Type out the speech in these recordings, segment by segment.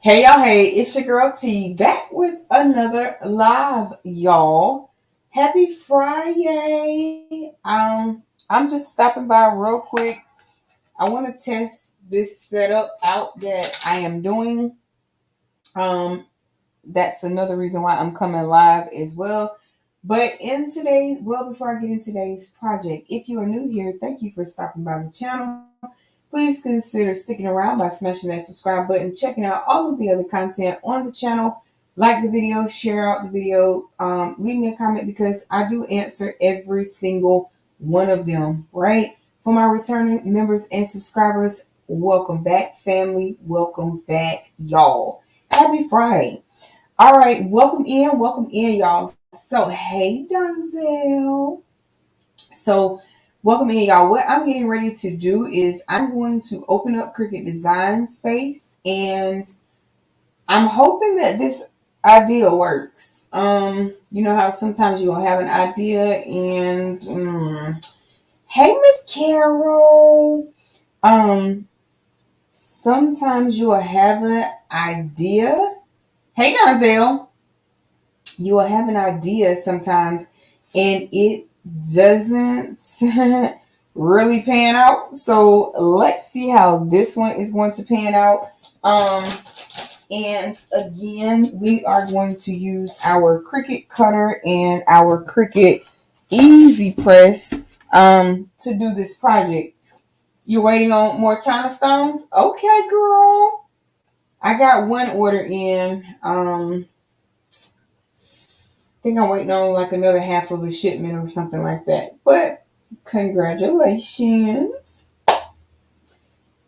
Hey y'all, hey, it's your girl T back with another live, y'all. Happy Friday. I'm just stopping by real quick. I want to test this setup out that I am doing. Um, that's another reason why I'm coming live as well. But before I get into today's project, if you are new here, thank you for stopping by the channel. Please consider sticking around by smashing that subscribe button, checking out all of the other content on the channel. Like the video, share out the video, leave me a comment because I do answer every single one of them, right? For my returning members and subscribers, welcome back, family. Welcome back, y'all. Happy Friday. All right, welcome in, y'all. So, hey, Donzel. So, welcome in, y'all. What I'm getting ready to do is I'm going to open up Cricut Design Space, and I'm hoping that this idea works. You know how sometimes you'll have an idea, and hey, Miss Carol. Um, Sometimes you'll have an idea. Hey, Donzel. You will have an idea sometimes, and it doesn't really pan out. So let's see how this one is going to pan out. Um, and again, we are going to use our Cricut cutter and our Cricut Easy Press to do this project. You're waiting on more China stones? Okay, girl. I got one order in. Think I'm waiting on like another half of a shipment or something like that. But congratulations.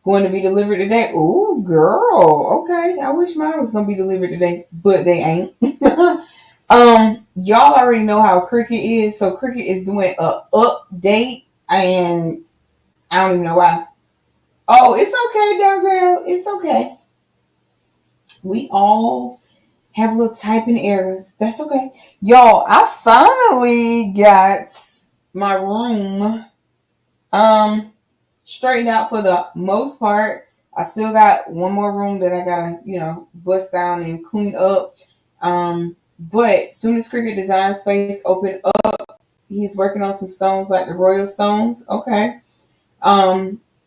Going to be delivered today. Ooh, girl. Okay. I wish mine was gonna be delivered today, but they ain't. Y'all already know how Cricut is. So Cricut is doing a update and I don't even know why. Oh, it's okay, Denzel. It's okay. We all have little typing errors. That's okay. Y'all, I finally got my room um straightened out for the most part. I still got one more room that I gotta, bust down and clean up. But soon as Cricut Design Space opened up, he's working on some stones like the Royal Stones. Okay.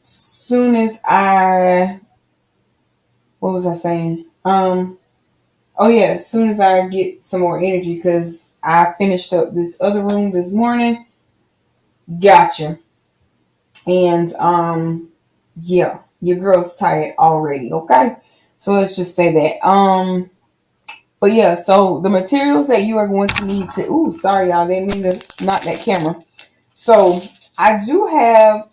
Soon as I what was I saying? Oh yeah, as soon as I get some more energy, because I finished up this other room this morning. Gotcha. And yeah, your girl's tired already. Okay, so let's just say that. But yeah, so the materials that you are going to need to. Ooh, sorry y'all, didn't mean to knock that camera. So I do have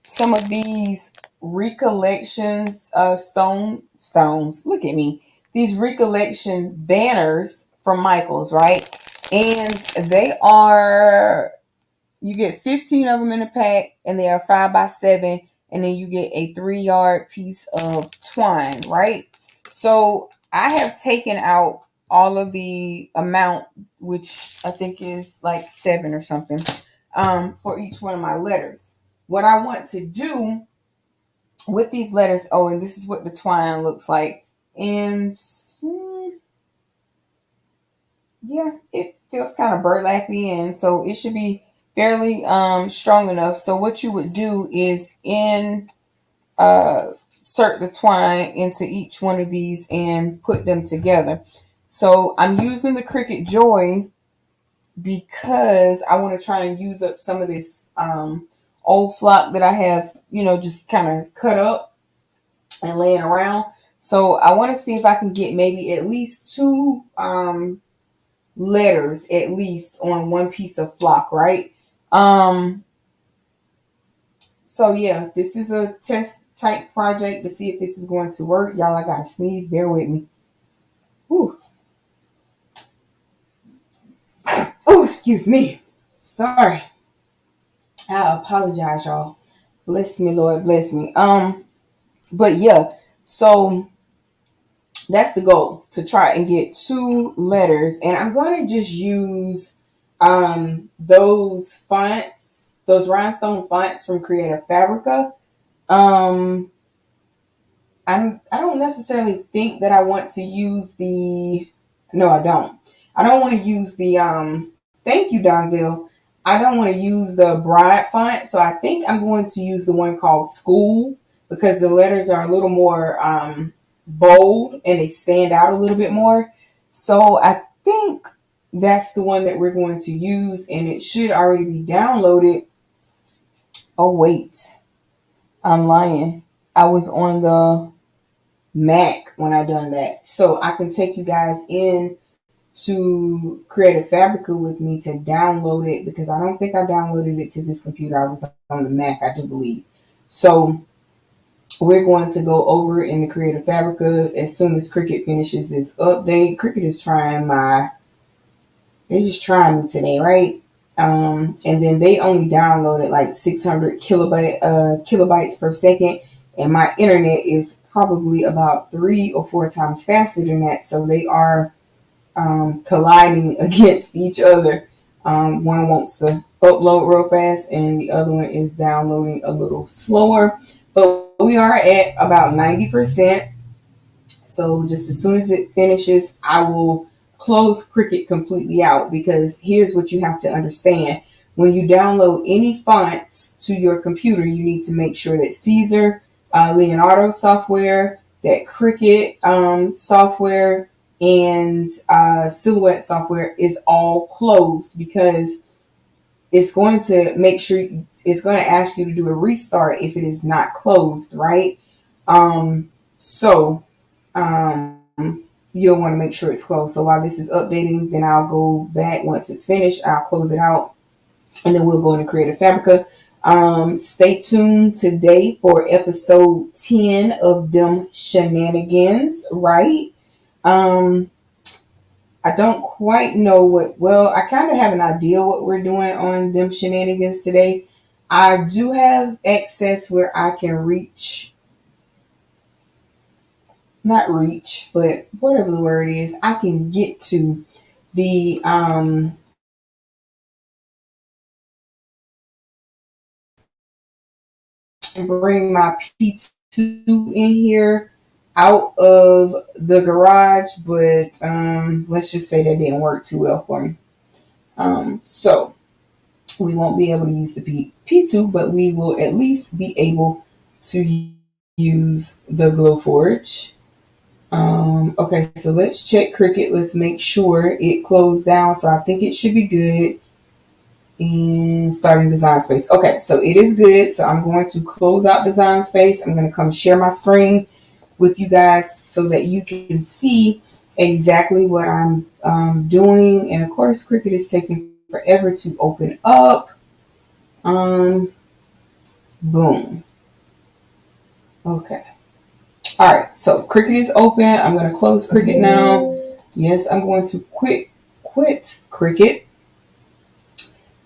some of these recollections stones. Look at me. These recollection banners from Michaels, right? And they are, you get 15 of them in a pack, and they are 5x7, and then you get a 3-yard piece of twine, right? So I have taken out all of the amount, which I think is like 7 or something, for each one of my letters. What I want to do with these letters, oh, and this is what the twine looks like. And yeah, it feels kind of burlappy, and so it should be fairly strong enough. So what you would do is insert the twine into each one of these and put them together. So I'm using the Cricut Joy because I want to try and use up some of this old flock that I have, just kind of cut up and laying around. So I want to see if I can get maybe at least two letters at least on one piece of flock, right? Um, so yeah, this is a test type project to see if this is going to work. Y'all, I gotta sneeze, bear with me. Whew. Oh, excuse me. Sorry. I apologize, y'all. Bless me, Lord, bless me. But yeah, so that's the goal, to try and get two letters, and I'm going to just use those fonts, those rhinestone fonts from Creative Fabrica. um I don't necessarily think that I want to use the. No, I don't. I don't want to use the. Thank you, Donzel. I don't want to use the Bride font, so I think I'm going to use the one called School because the letters are a little more bold and they stand out a little bit more. So I think that's the one that we're going to use, and it should already be downloaded. Oh wait, I'm lying. I was on the Mac when I done that. So I can take you guys in to Creative Fabrica with me to download it because I don't think I downloaded it to this computer. I was on the Mac, I do believe. So we're going to go over in the Creative Fabrica as soon as Cricut finishes this update. Cricut is they're just trying me today, right? And then they only downloaded like 600 kilobytes per second, and my internet is probably about 3 or 4 times faster than that. So they are colliding against each other. One wants to upload real fast, and the other one is downloading a little slower. But we are at about 90%. So just as soon as it finishes, I will close Cricut completely out because here's what you have to understand. When you download any fonts to your computer, you need to make sure that Caesar, Leonardo software, that Cricut software, and Silhouette software is all closed because it's going to make sure it's going to ask you to do a restart if it is not closed, right? So um, you'll want to make sure it's closed. So while this is updating, then I'll go back once it's finished. I'll close it out, and then we'll go into Creative Fabrica. Stay tuned today for episode 10 of them shenanigans, right? Um, I don't quite know well, I kind of have an idea what we're doing on them shenanigans today. I do have access where I can not reach, but whatever the word is, I can get to the bring my P2 in here out of the garage, but let's just say that didn't work too well for me. So we won't be able to use the P2, but we will at least be able to use the Glowforge. Okay, so let's check Cricut. Let's make sure it closed down. So I think it should be good. And starting Design Space. Okay, so it is good. So I'm going to close out Design Space. I'm going to come share my screen with you guys so that you can see exactly what I'm doing. And of course, Cricut is taking forever to open up. Boom. Okay. All right, so Cricut is open. I'm going to close Cricut now. Yes, I'm going to quit Cricut.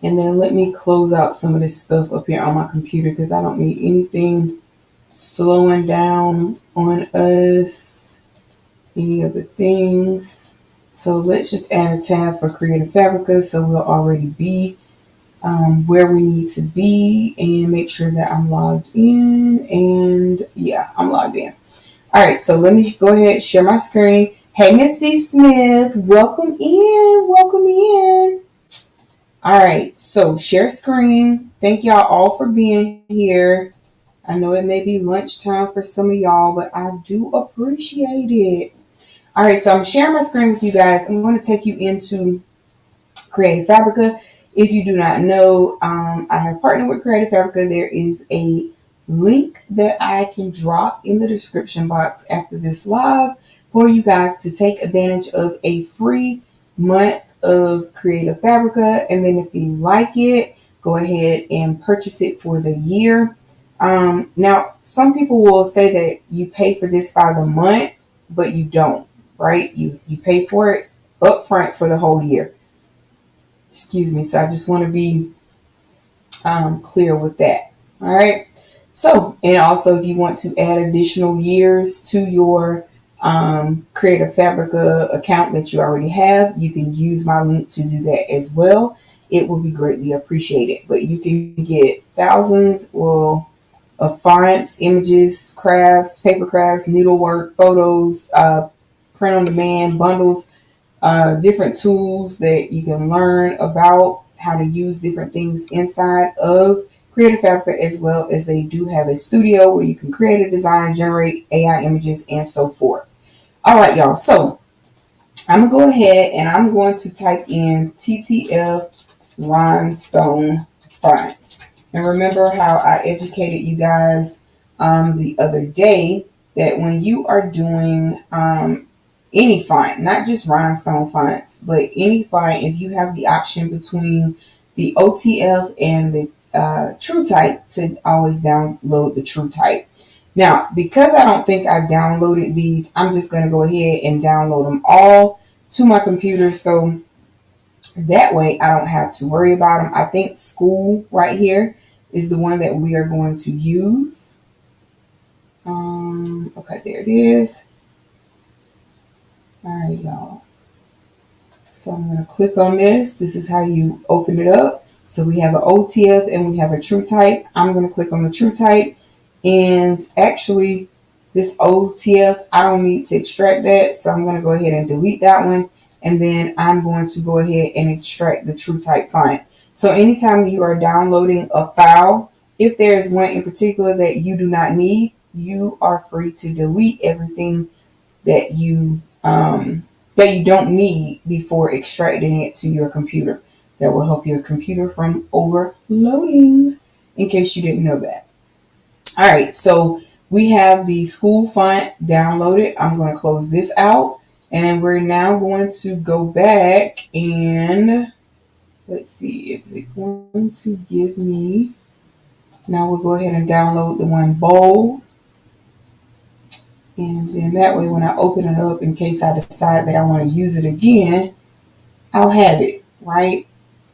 And then let me close out some of this stuff up here on my computer because I don't need anything slowing down on us, any other things. So let's just add a tab for Creative Fabrica so we'll already be where we need to be, and make sure that I'm logged in. And yeah, I'm logged in. All right, so let me go ahead and share my screen. Hey, Misty Smith, welcome in. Welcome in. All right, so share screen. Thank y'all all for being here. I know it may be lunchtime for some of y'all, but I do appreciate it. All right, so I'm sharing my screen with you guys. I'm going to take you into Creative Fabrica. If you do not know, I have partnered with Creative Fabrica. There is a link that I can drop in the description box after this live for you guys to take advantage of a free month of Creative Fabrica. And then if you like it, go ahead and purchase it for the year. Now, some people will say that you pay for this by the month, but you don't, right? You pay for it upfront for the whole year. Excuse me. So I just want to be clear with that. All right. So, and also if you want to add additional years to your Creative Fabrica account that you already have, you can use my link to do that as well. It will be greatly appreciated. But you can get thousands, well, of fonts, images, crafts, paper crafts, needlework, photos, print on demand, bundles, different tools that you can learn about how to use different things inside of Creative Fabrica, as well as they do have a studio where you can create a design, generate AI images, and so forth. All right, y'all. So I'm going to go ahead and I'm going to type in TTF rhinestone fonts. And remember how I educated you guys the other day that when you are doing any font, not just rhinestone fonts, but any font, if you have the option between the OTF and the TrueType, to always download the TrueType. Now, because I don't think I downloaded these, I'm just going to go ahead and download them all to my computer, so that way I don't have to worry about them. I think School right here is the one that we are going to use. Okay, there it is. All right, y'all. So I'm going to click on this. This is how you open it up. So we have an OTF and we have a TrueType. I'm going to click on the TrueType. And actually, this OTF, I don't need to extract that. So I'm going to go ahead and delete that one. And then I'm going to go ahead and extract the TrueType font. So anytime you are downloading a file, if there's one in particular that you do not need, you are free to delete everything that you don't need before extracting it to your computer. That will help your computer from overloading, in case you didn't know that. All right, so we have the School font downloaded. I'm going to close this out, and we're now going to go back and let's see, is it going to give me? Now we'll go ahead and download the one bold. And then that way, when I open it up, in case I decide that I want to use it again, I'll have it, right?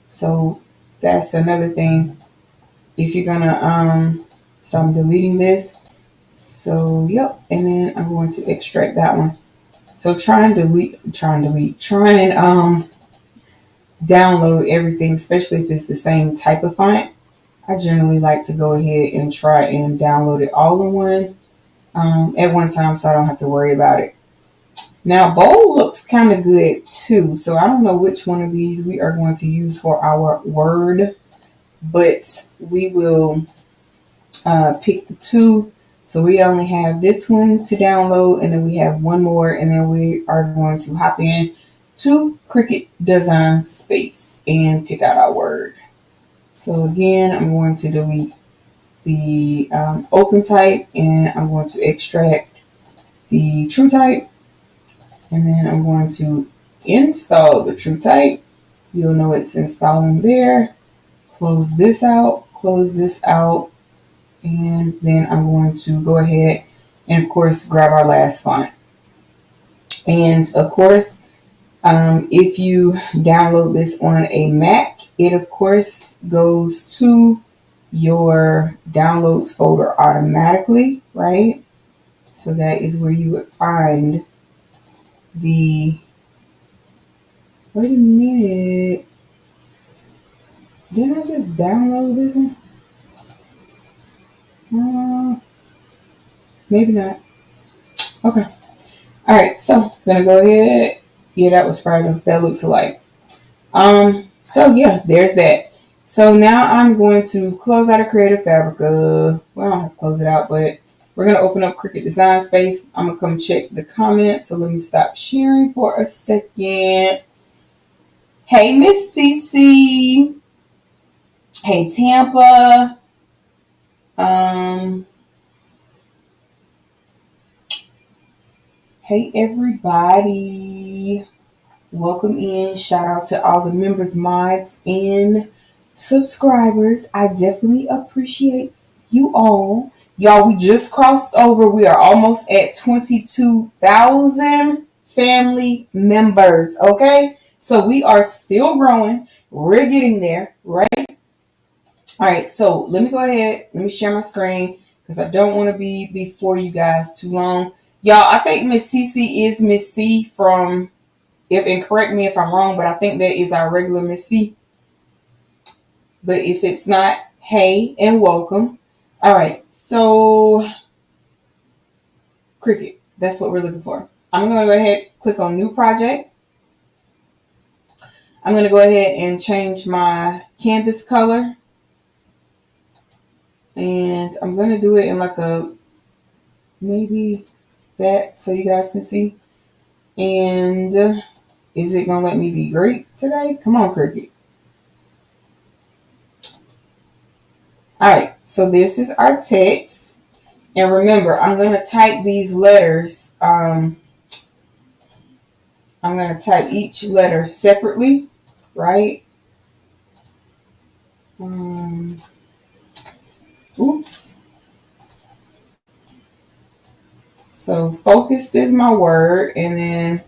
So that's another thing. If you're gonna, so I'm deleting this. So, yep. And then I'm going to extract that one. So try and download everything, especially if it's the same type of font. I generally like to go ahead and try and download it all in one. At one time, so I don't have to worry about it. Now, bold looks kind of good too, so I don't know which one of these we are going to use for our word, but we will pick the two. So we only have this one to download, and then we have one more, and then we are going to hop in to Cricut Design Space and pick out our word. So again, I'm going to delete the OpenType, and I'm going to extract the TrueType, and then I'm going to install the TrueType. You'll know it's installing there. Close this out, and then I'm going to go ahead and, of course, grab our last font. And, of course, if you download this on a Mac, it, of course, goes to your downloads folder automatically, right? So that is where you would find the, wait a minute, did I just download this one? Maybe not. Okay. All right, so I'm gonna go ahead. Yeah, that was Friday. That looks alike. So yeah, there's that. So now I'm going to close out of Creative Fabrica. Well, I don't have to close it out, but we're going to open up Cricut Design Space. I'm going to come check the comments. So let me stop sharing for a second. Hey, Miss CC. Hey, Tampa. Hey, everybody. Welcome in. Shout out to all the members, mods, and subscribers. I definitely appreciate you all. Y'all, we just crossed over. We are almost at 22,000 family members. Okay? So we are still growing. We're getting there, right? All right. So let me go ahead. Let me share my screen because I don't want to be before you guys too long. Y'all, I think Miss CC is Miss C from, and correct me if I'm wrong, but I think that is our regular Miss C. But if it's not, hey and welcome. All right, so Cricut, that's what we're looking for. I'm going to go ahead, click on new project. I'm going to go ahead and change my canvas color. And I'm going to do it in like a, maybe that, so you guys can see. And is it going to let me be great today? Come on, Cricut. All right, so this is our text. And remember, I'm going to type these letters. I'm going to type each letter separately, right? Oops. So focused is my word. And then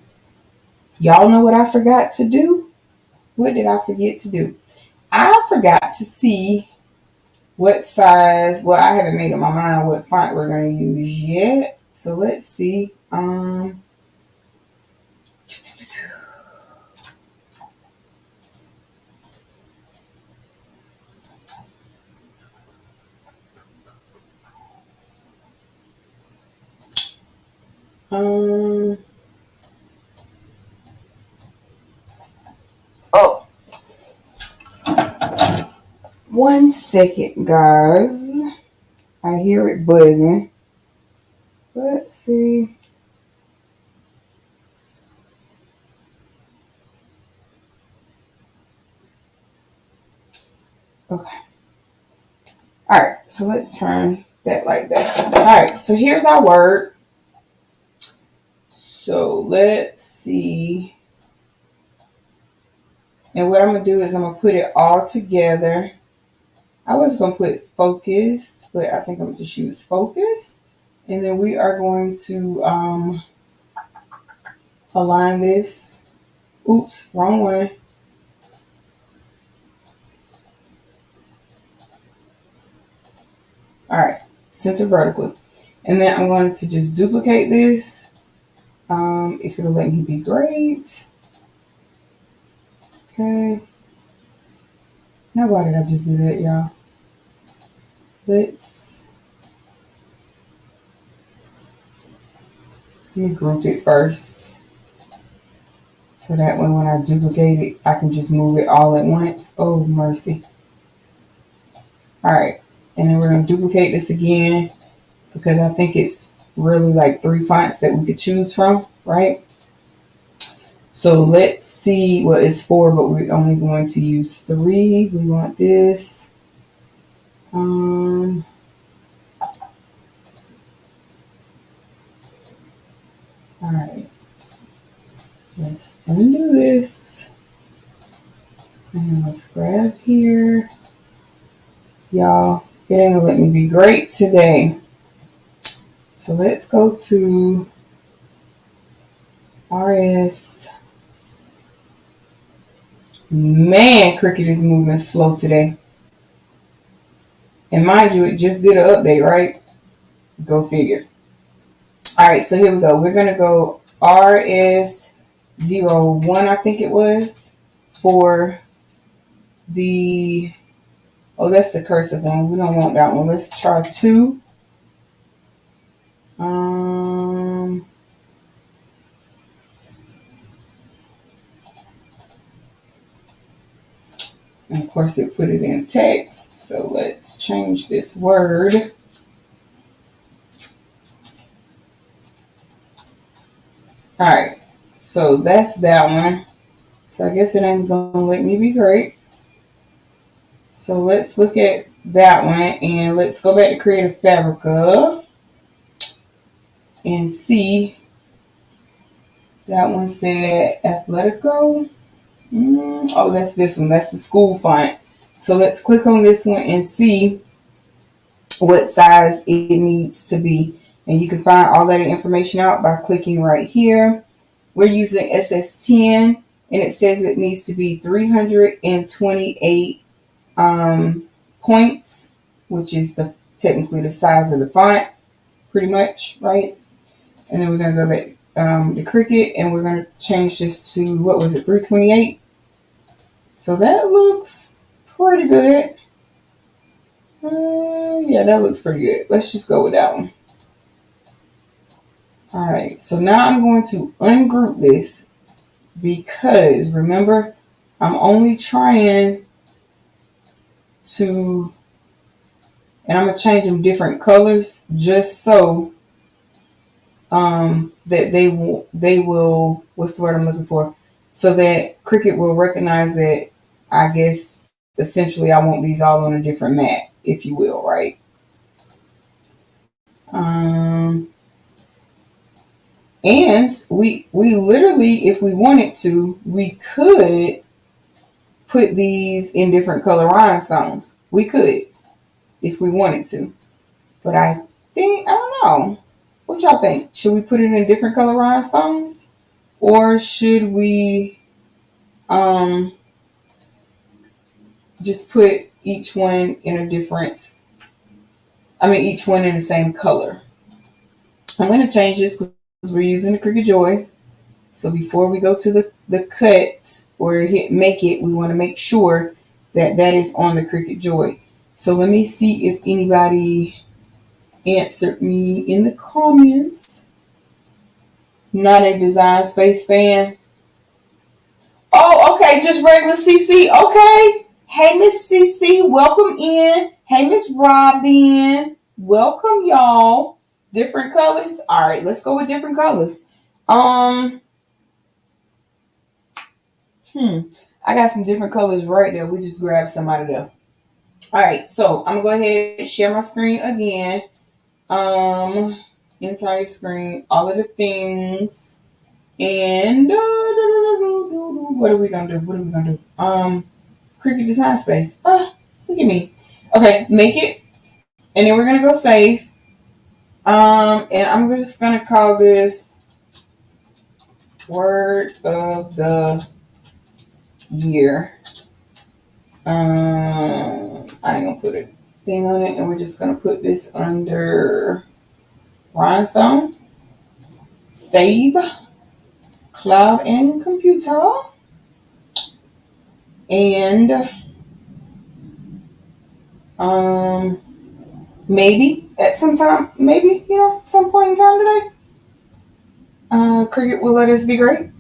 y'all know what I forgot to do? What did I forget to do? I forgot to see what size. Well, I haven't made up my mind what font we're going to use yet. So let's see. Oh, 1 second, guys. I hear it buzzing. Let's see. Okay. All right. So let's turn that like that. All right. So here's our word. So let's see. And what I'm going to do is I'm going to put it all together. I was going to put focused, but I think I'm going to just use focus. And then we are going to align this. Oops, wrong one. All right, center vertically. And then I'm going to just duplicate this. If it'll let me be great. Okay. Now why did I just do that, y'all? Let me group it first. So that way when I duplicate it, I can just move it all at once. Oh, mercy. All right. And then we're going to duplicate this again because I think it's really like 3 fonts that we could choose from, right? So let's see what it's for, but we're only going to use 3. We want this. All right. Let's undo this. And let's grab here. Y'all, it ain't gonna let me be great today. So let's go to RS. Man, Cricut is moving slow today. And mind you, it just did an update, right? Go figure. All right, so here we go. We're going to go RS01, I think it was, for the, oh, that's the cursive one. We don't want that one. Let's try 2. And of course, it put it in text. So let's change this word. All right, so that's that one. So I guess it ain't going to let me be great. So let's look at that one and let's go back to Creative Fabrica and see. That one said Athletico. Oh, that's this one. That's the school font. So let's click on this one and see what size it needs to be. And you can find all that information out by clicking right here. We're using SS10 and it says it needs to be 328 points, which is technically the size of the font, pretty much, right? And then we're going to go back to Cricut and we're going to change this to, what was it, 328? So that looks pretty good. Yeah, that looks pretty good. Let's just go with that one. All right, so now I'm going to ungroup this because remember, I'm only trying to, and I'm gonna change them different colors just so that they will what's the word I'm looking for? So that Cricut will recognize that I guess essentially I want these all on a different mat, if you will, right? Um and we literally, if we wanted to, we could put these in different color rhinestones. We could if we wanted to. But I don't know. What y'all think? Should we put it in different color rhinestones? Or should we um just put each one in a different, each one in the same color? I'm going to change this because we're using the Cricut Joy. So before we go to the cut or hit make it, we want to make sure that that is on the Cricut Joy. So let me see if anybody answered me in the comments. Not a Design Space fan. Oh, okay, just regular CC. Okay. Hey, Miss CC, welcome in. Hey, Miss Robin, welcome y'all. Different colors. All right, let's go with different colors. Um, I got some different colors right there. We just grabbed some out of there. All right, so I'm gonna go ahead and share my screen again. Um, Entire screen, all of the things, and what are we gonna do? What are we gonna do? Cricut Design Space. Look at me. Okay, make it, and then we're gonna go save. And I'm just gonna call this Word of the Year. I ain't gonna put a thing on it, and we're just gonna put this under Rhinestone, Save, Cloud and Computer, and um, maybe at some time, maybe some point in time today, Cricut will let us be great.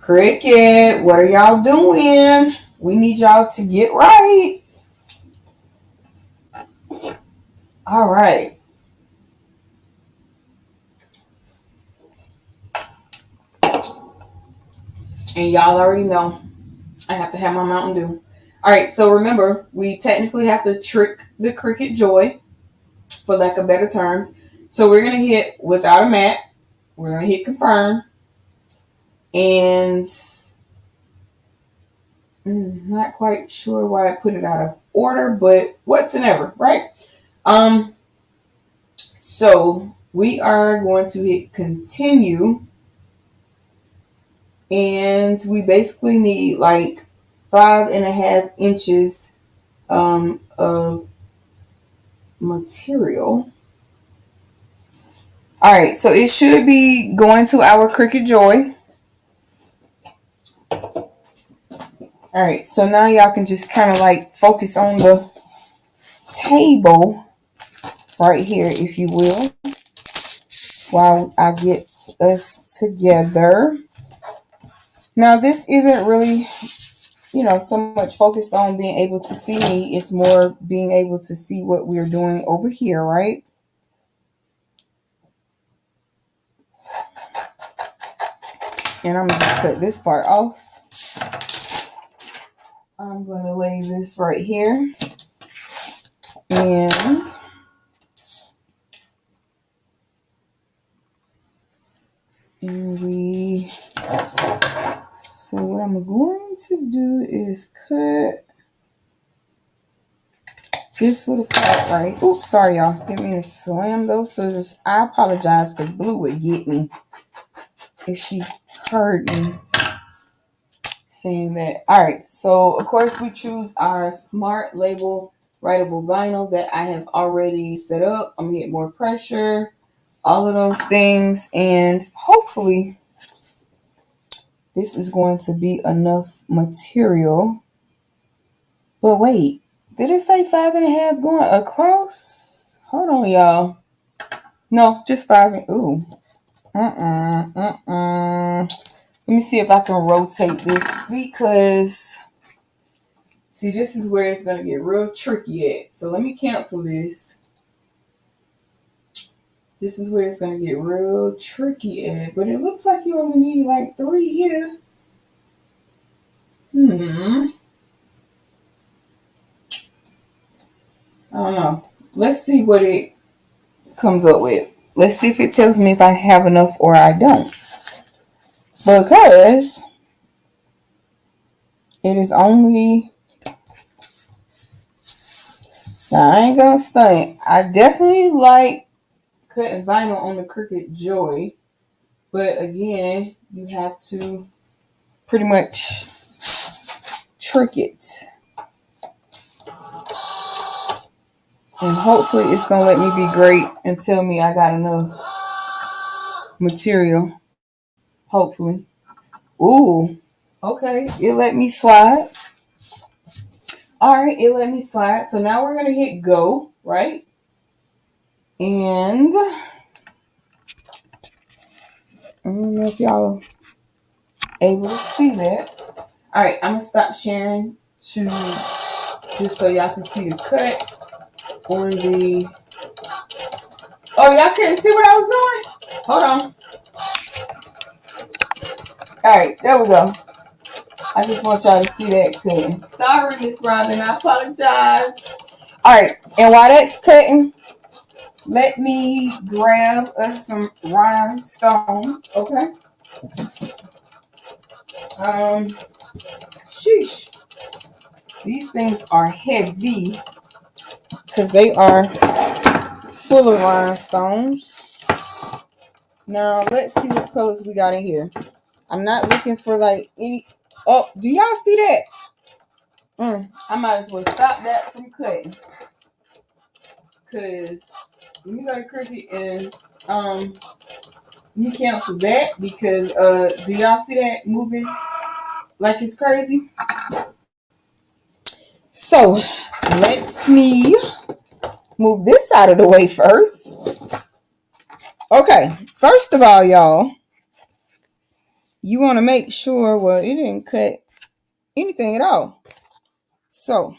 Cricket, what are y'all doing? We need y'all to get right. All right. And y'all already know I have to have my Mountain Dew. All right, so remember, we technically have to trick the Cricut Joy, for lack of better terms. So we're going to hit without a mat. We're going to hit confirm. And not quite sure why I put it out of order, but what's and ever, right? So we are going to hit continue, and we basically need like 5.5 inches of material. All right, so it should be going to our Cricut Joy. All right, so now y'all can just kind of like focus on the table right here, if you will, while I get us together. Now, this isn't really, so much focused on being able to see me. It's more being able to see what we're doing over here, right? And I'm going to just cut this part off. I'm going to lay this right here. And so what I'm going to do is cut this little part right. Oops, sorry y'all. Didn't mean to slam those scissors. I apologize because Blue would get me if she heard me saying that. All right, so of course we choose our Smart Label writable vinyl that I have already set up. I'm gonna hit more pressure, all of those things, and hopefully this is going to be enough material. But wait, did it say 5.5 going across? Hold on, y'all. No, just 5. Ooh. Let me see if I can rotate this because, see, this is where it's going to get real tricky at. So let me cancel this. This is where it's going to get real tricky at. But it looks like you only need like 3 here. I don't know. Let's see what it comes up with. Let's see if it tells me if I have enough or I don't. Because it is only... Now, I ain't gonna stunt. I definitely like cutting vinyl on the Cricut Joy. But again, you have to pretty much trick it. And hopefully it's going to let me be great and tell me I got enough material. Hopefully. Ooh. Okay. It let me slide. Alright, it let me slide. So now we're going to hit go, right? And I don't know if y'all are able to see that. Alright, I'm going to stop sharing to just so y'all can see the cut on the... Oh, y'all couldn't see what I was doing? Hold on. Alright, there we go. I just want y'all to see that cutting. Sorry, Miss Robin. I apologize. Alright, and while that's cutting, let me grab us some rhinestones, okay? Sheesh. These things are heavy because they are full of rhinestones. Now, let's see what colors we got in here. I'm not looking for like any... Oh, do y'all see that? I might as well stop that from cutting. Because let me go to Cricut and let me cancel that because do y'all see that moving like it's crazy? So let me move this out of the way first. Okay, first of all, y'all, you want to make sure, well, it didn't cut anything at all. So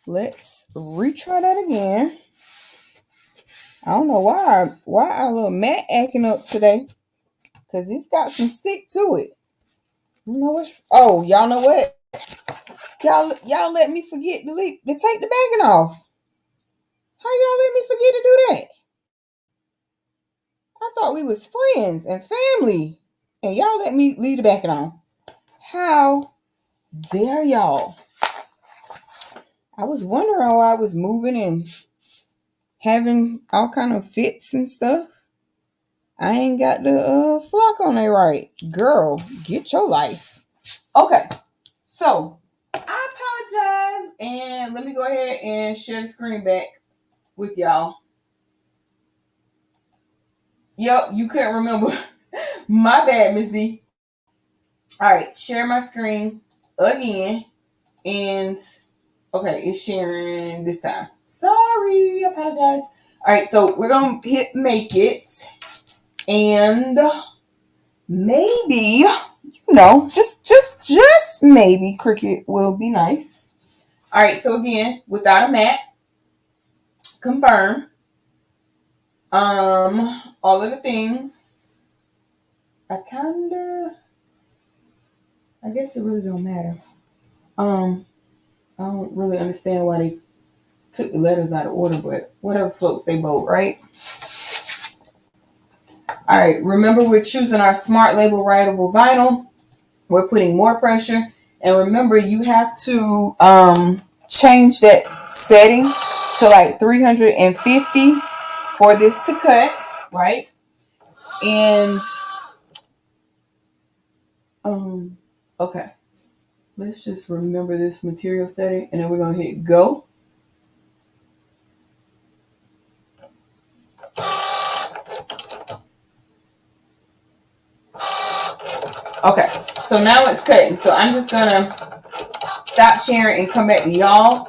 let's retry that again. I don't know why our little mat acting up today, because it's got some stick to it. I don't know what's... Oh, y'all know what? Y'all let me forget to take the backing off. How y'all let me forget to do that? I thought we was friends and family, and y'all let me leave the backing on. How dare y'all? I was wondering why I was moving and having all kind of fits and stuff. I ain't got the flock on there right. Girl, get your life. Okay, so I apologize, and let me go ahead and share the screen back with y'all. Yep, you couldn't remember. My bad, Miss D. Alright, share my screen again. And okay, it's sharing this time. Sorry, I apologize. Alright, so we're gonna hit make it. And maybe, just maybe Cricut will be nice. Alright, so again, without a mat, confirm. All of the things. I guess it really don't matter. I don't really understand why they took the letters out of order, but whatever floats they boat, right? All right, remember we're choosing our Smart Label Writable Vinyl. We're putting more pressure. And remember, you have to change that setting to like 350 for this to cut, right? And okay, let's just remember this material setting, and then we're gonna hit go. Okay, so now it's cutting. So I'm just gonna stop sharing and come back to y'all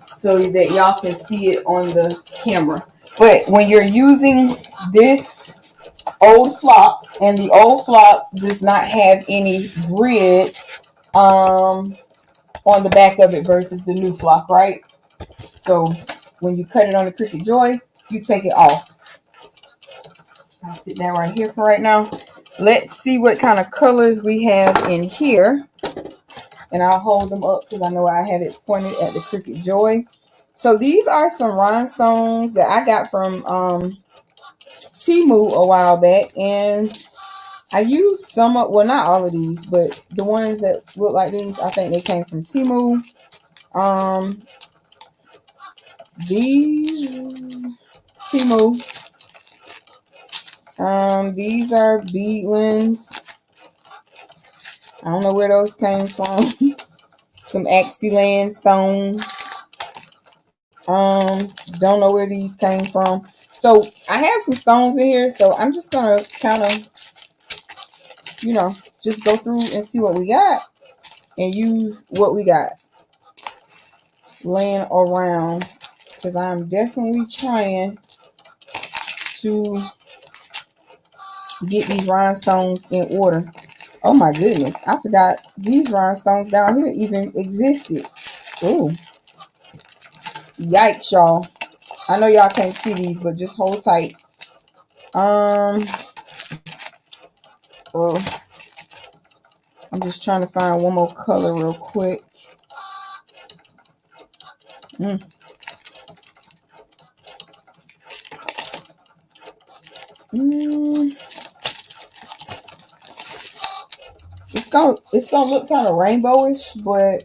so that y'all can see it on the camera. But when you're using this old flock, and the old flock does not have any grid on the back of it versus the new flock, right? So when you cut it on the Cricut Joy, you take it off. I'll sit that right here for right now. Let's see what kind of colors we have in here. And I'll hold them up because I know I have it pointed at the Cricut Joy. So these are some rhinestones that I got from Temu a while back. And I used some of, well, not all of these, but the ones that look like these, I think they came from Temu. These Temu. These are beadlings. I don't know where those came from. Some Axiland stones. Don't know where these came from. So I have some stones in here, so I'm just gonna kind of, you know, just go through and see what we got and use what we got laying around, because I'm definitely trying to get these rhinestones in order. Oh my goodness, I forgot these rhinestones down here even existed. Ooh, yikes, y'all. I know y'all can't see these, but just hold tight. Oh, I'm just trying to find one more color real quick. It's gonna look kind of rainbowish, but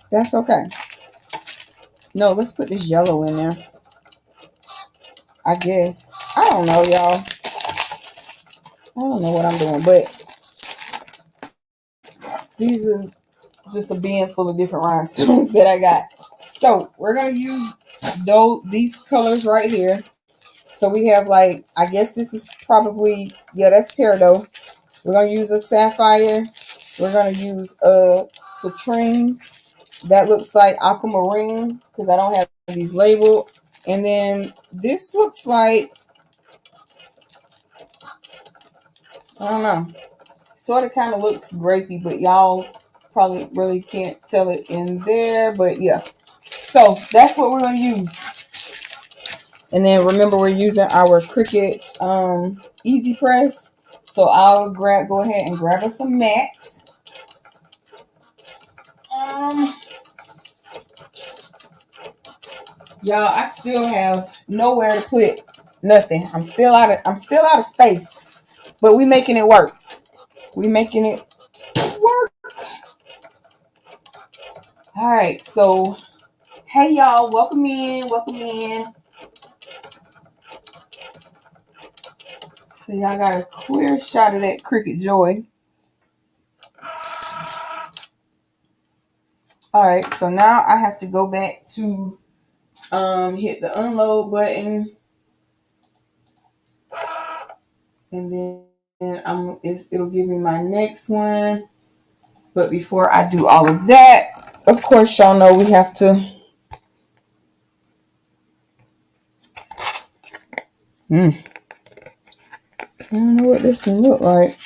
that's okay. No, let's put this yellow in there. I guess. I don't know, y'all. I don't know what I'm doing, but these are just a bin full of different rhinestones that I got. So we're gonna use these colors right here. So we have, like, I guess this is probably, yeah, that's peridot. We're gonna use a sapphire. We're gonna use a citrine. That looks like aquamarine because I don't have these labeled. And then this looks like, I don't know, sort of kind of looks grapey, but y'all probably really can't tell it in there. But yeah, so that's what we're going to use. And then remember, we're using our Cricut Easy Press. So I'll go ahead and grab us some mats. Y'all, I still have nowhere to put nothing. I'm still out of space. But we making it work. We making it work. All right, so hey y'all, welcome in. So y'all got a clear shot of that Cricut Joy. All right, so now I have to go back to hit the unload button, and then it'll give me my next one. But before I do all of that, of course, y'all know we have to I don't know what this one look like.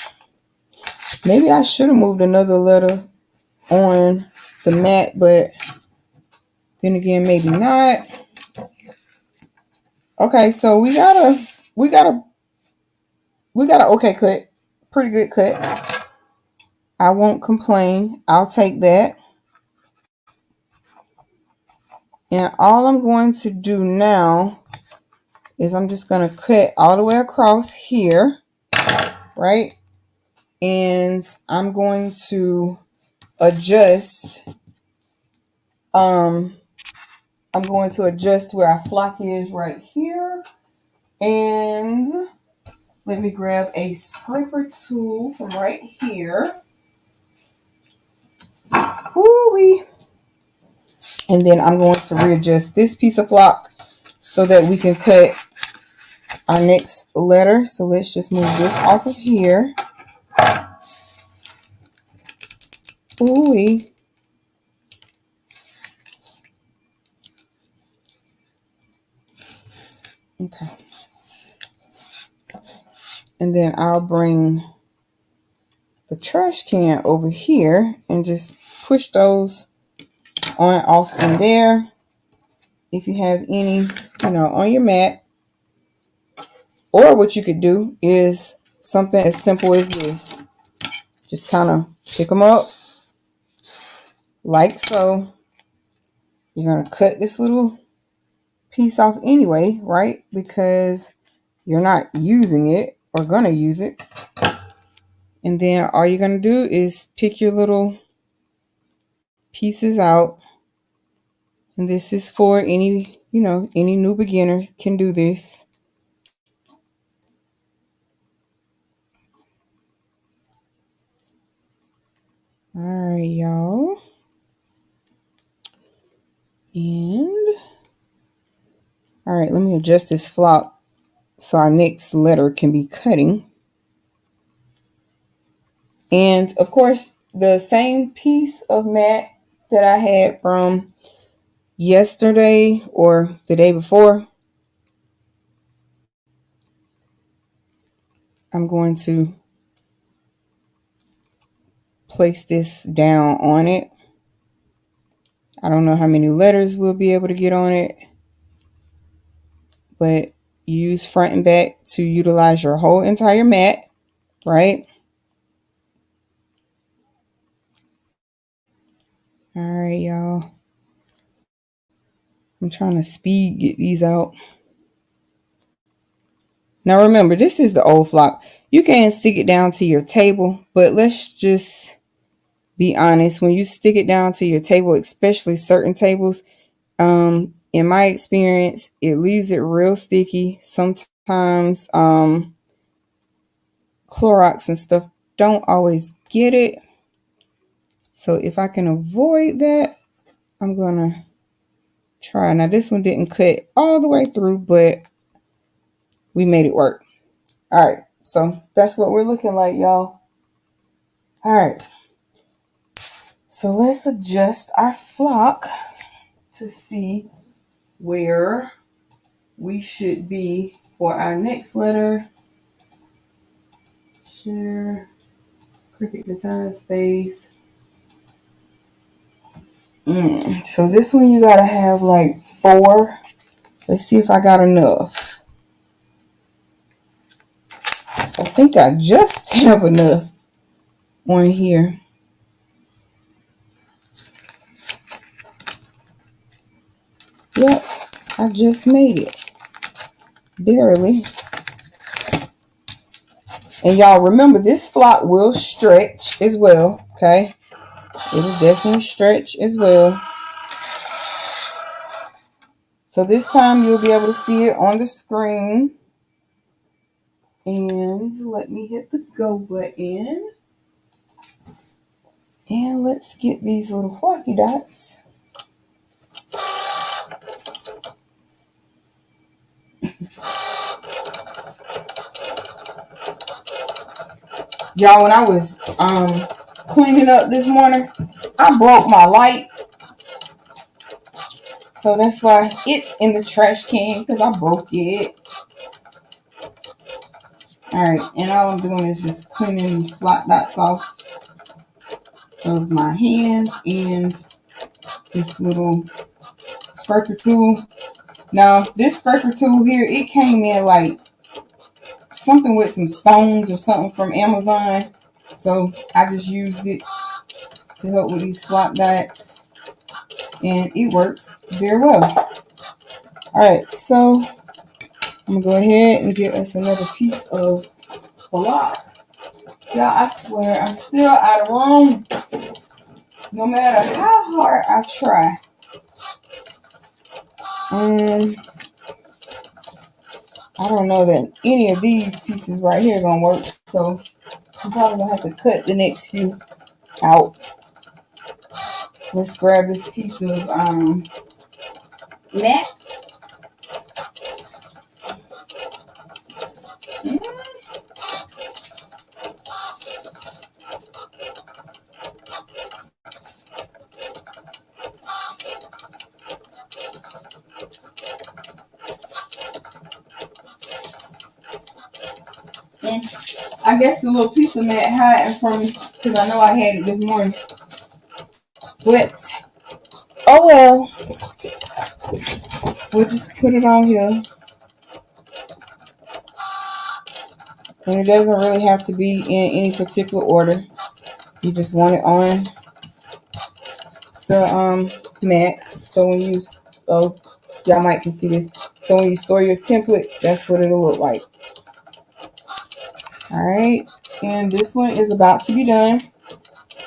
Maybe I should have moved another letter on the mat, but then again, maybe not. Okay, so we got a okay cut. Pretty good cut. I won't complain. I'll take that. And all I'm going to do now is I'm just going to cut all the way across here, right? And I'm going to adjust. I'm going to adjust where our flock is right here. And let me grab a scraper tool from right here. Woo-wee. And then I'm going to readjust this piece of flock so that we can cut our next letter. So let's just move this off of here. Ooh-wee. Okay. And then I'll bring the trash can over here and just push those on and off in there. If you have any, on your mat. Or what you could do is something as simple as this. Just kind of pick them up like so. You're going to cut this little piece off anyway, right? Because you're not using it or going to use it. And then all you're going to do is pick your little pieces out. And this is for any new beginner can do this. All right, y'all. And all right, let me adjust this flock so our next letter can be cutting. And of course, the same piece of mat that I had from yesterday or the day before, I'm going to place this down on it. I don't know how many letters we'll be able to get on it, but use front and back to utilize your whole entire mat, right? All right, y'all. I'm trying to speed get these out. Now remember, this is the old flock. You can stick it down to your table, but let's just be honest. When you stick it down to your table, especially certain tables, in my experience, it leaves it real sticky. Sometimes Clorox and stuff don't always get it. So if I can avoid that, I'm going to try. Now this one didn't cut all the way through, but we made it work. All right. So that's what we're looking like, y'all. All right. So let's adjust our flock to see where we should be for our next letter. Share, Cricut Design Space. So this one you gotta have like 4. Let's see if I got enough. I think I just have enough on here. Yep, I just made it. Barely. And y'all remember, this flock will stretch as well, okay? It'll definitely stretch as well. So this time you'll be able to see it on the screen. And let me hit the go button. And let's get these little flocky dots. Y'all, when I was cleaning up this morning, I broke my light. So that's why it's in the trash can, because I broke it. Alright, and all I'm doing is just cleaning these flat dots off of my hands and this little scraper tool. Now, this scraper tool here, it came in like something with some stones or something from Amazon. So I just used it to help with these flat dots. And it works very well. Alright, so I'm going to go ahead and get us another piece of block. Y'all, I swear, I'm still out of room. No matter how hard I try. I don't know that any of these pieces right here are going to work. So I'm probably going to have to cut the next few out. Let's grab this piece of mat. I guess the little piece of mat hiding from me because I know I had it this morning. But oh well, we'll just put it on here. And it doesn't really have to be in any particular order. You just want it on the mat. So when you y'all might can see this. So when you store your template, that's what it'll look like. Alright. And this one is about to be done.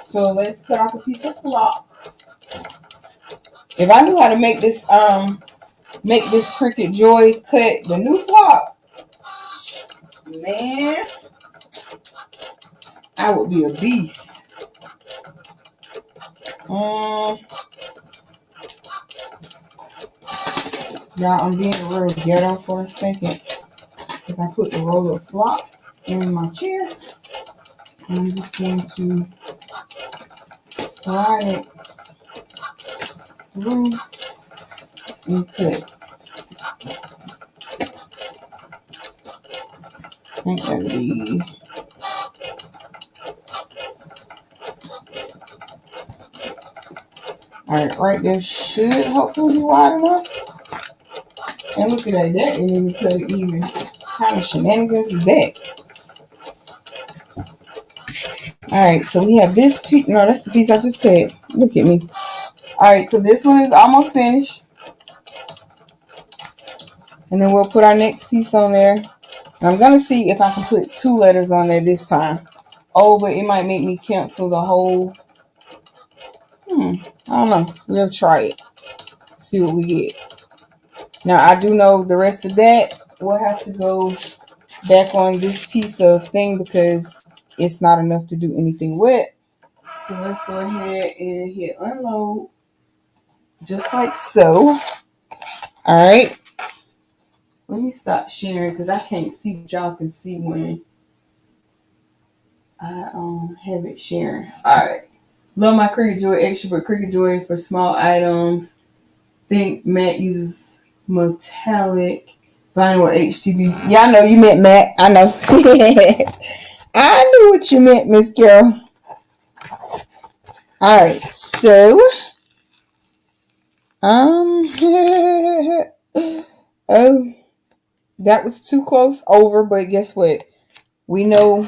So let's cut off a piece of flock. If I knew how to make this Cricut Joy cut the new flock, man, I would be a beast. Y'all, I'm being real ghetto for a second because I put the roll of flock in my chair. I'm just going to slide it through and cut. I think that'll be alright, right there should hopefully be wide enough. And look at that, that didn't even cut it even. What kind of shenanigans is that? Alright, so we have this piece. No, that's the piece I just cut. Look at me. Alright, so this one is almost finished. And then we'll put our next piece on there. And I'm going to see if I can put 2 letters on there this time. Oh, but it might make me cancel the whole. I don't know. We'll try it. See what we get. Now, I do know the rest of that will have to go back on this piece of thing because it's not enough to do anything with. So let's go ahead and hit unload. Just like so. Alright. Let me stop sharing because I can't see what y'all can see when I have it sharing. Alright. Love my Cricut Joy extra, but Cricut Joy for small items. Think Matt uses metallic vinyl HTV. Yeah, I know you meant Matt. I know. I knew what you meant, Miss Carol. Alright, so oh, that was too close over, but guess what? We know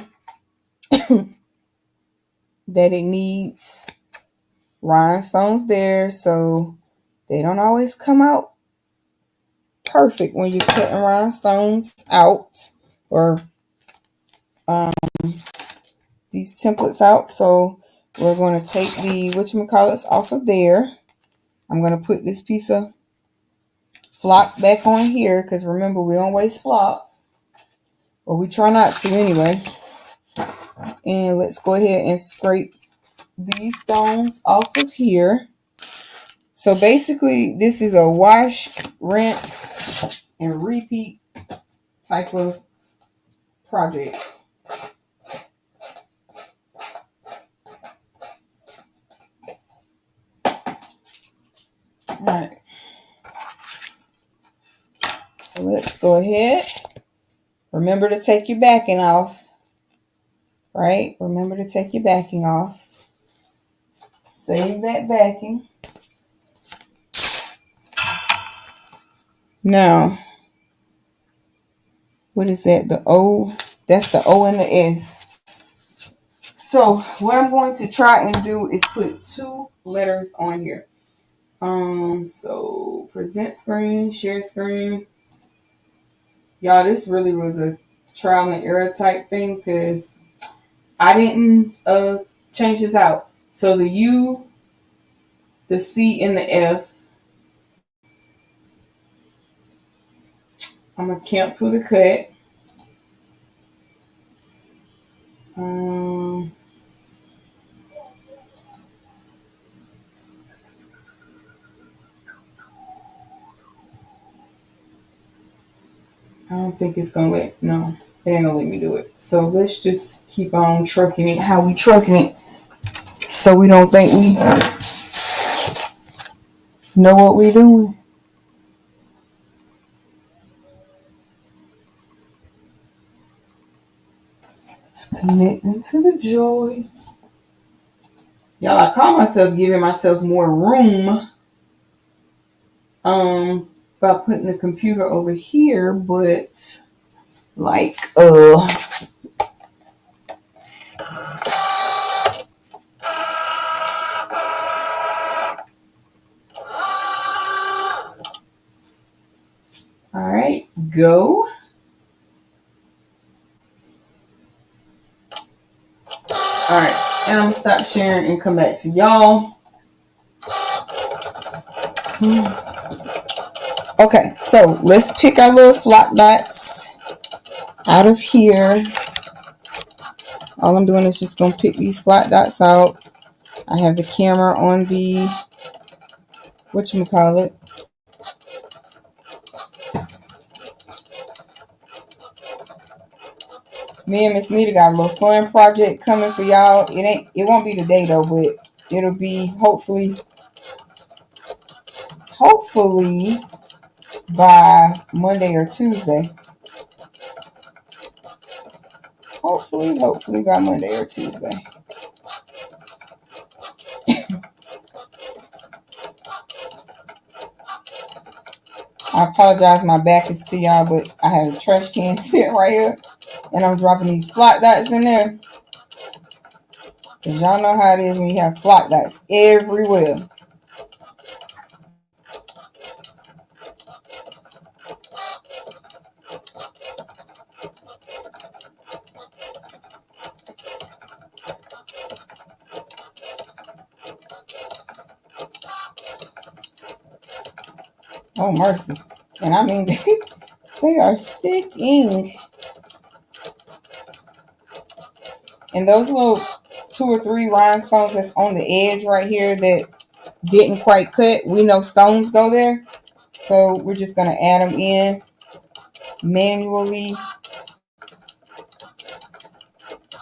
that it needs rhinestones there, so they don't always come out perfect when you're cutting rhinestones out or these templates out. So we're going to take the whatchamacallits off of there. I'm going to put this piece of flock back on here because remember, we don't waste flock. Well, we try not to anyway. And let's go ahead and scrape these stones off of here. So basically, this is a wash, rinse, and repeat type of project. All right. So let's go ahead. Remember to take your backing off. Right? Remember to take your backing off. Save that backing. Now, what is that? The O? That's the O and the S. So what I'm going to try and do is put 2 letters on here. So present screen, share screen. Y'all, this really was a trial and error type thing because I didn't change this out. So the U, the C, and the F, I'm going to cancel the cut. I don't think it's going to no, it ain't going to let me do it. So let's just keep on trucking it how we trucking it so we don't think we know what we're doing. Connecting to the joy. Y'all, I call myself giving myself more room by putting the computer over here, but like all right, go. All right, and I'm gonna stop sharing and come back to y'all. Okay, so let's pick our little flock dots out of here. All I'm doing is just gonna pick these flock dots out. I have the camera on the whatchamacallit. Me and Miss Nita got a little fun project coming for y'all. It won't be today though, but it'll be hopefully by Monday or Tuesday. Hopefully by Monday or Tuesday. I apologize, my back is to y'all, but I have a trash can sitting right here, and I'm dropping these flock dots in there. Because y'all know how it is when you have flock dots everywhere. Oh, mercy. And I mean, they are sticking. And those little 2 or 3 rhinestones that's on the edge right here that didn't quite cut, we know stones go there. So we're just going to add them in manually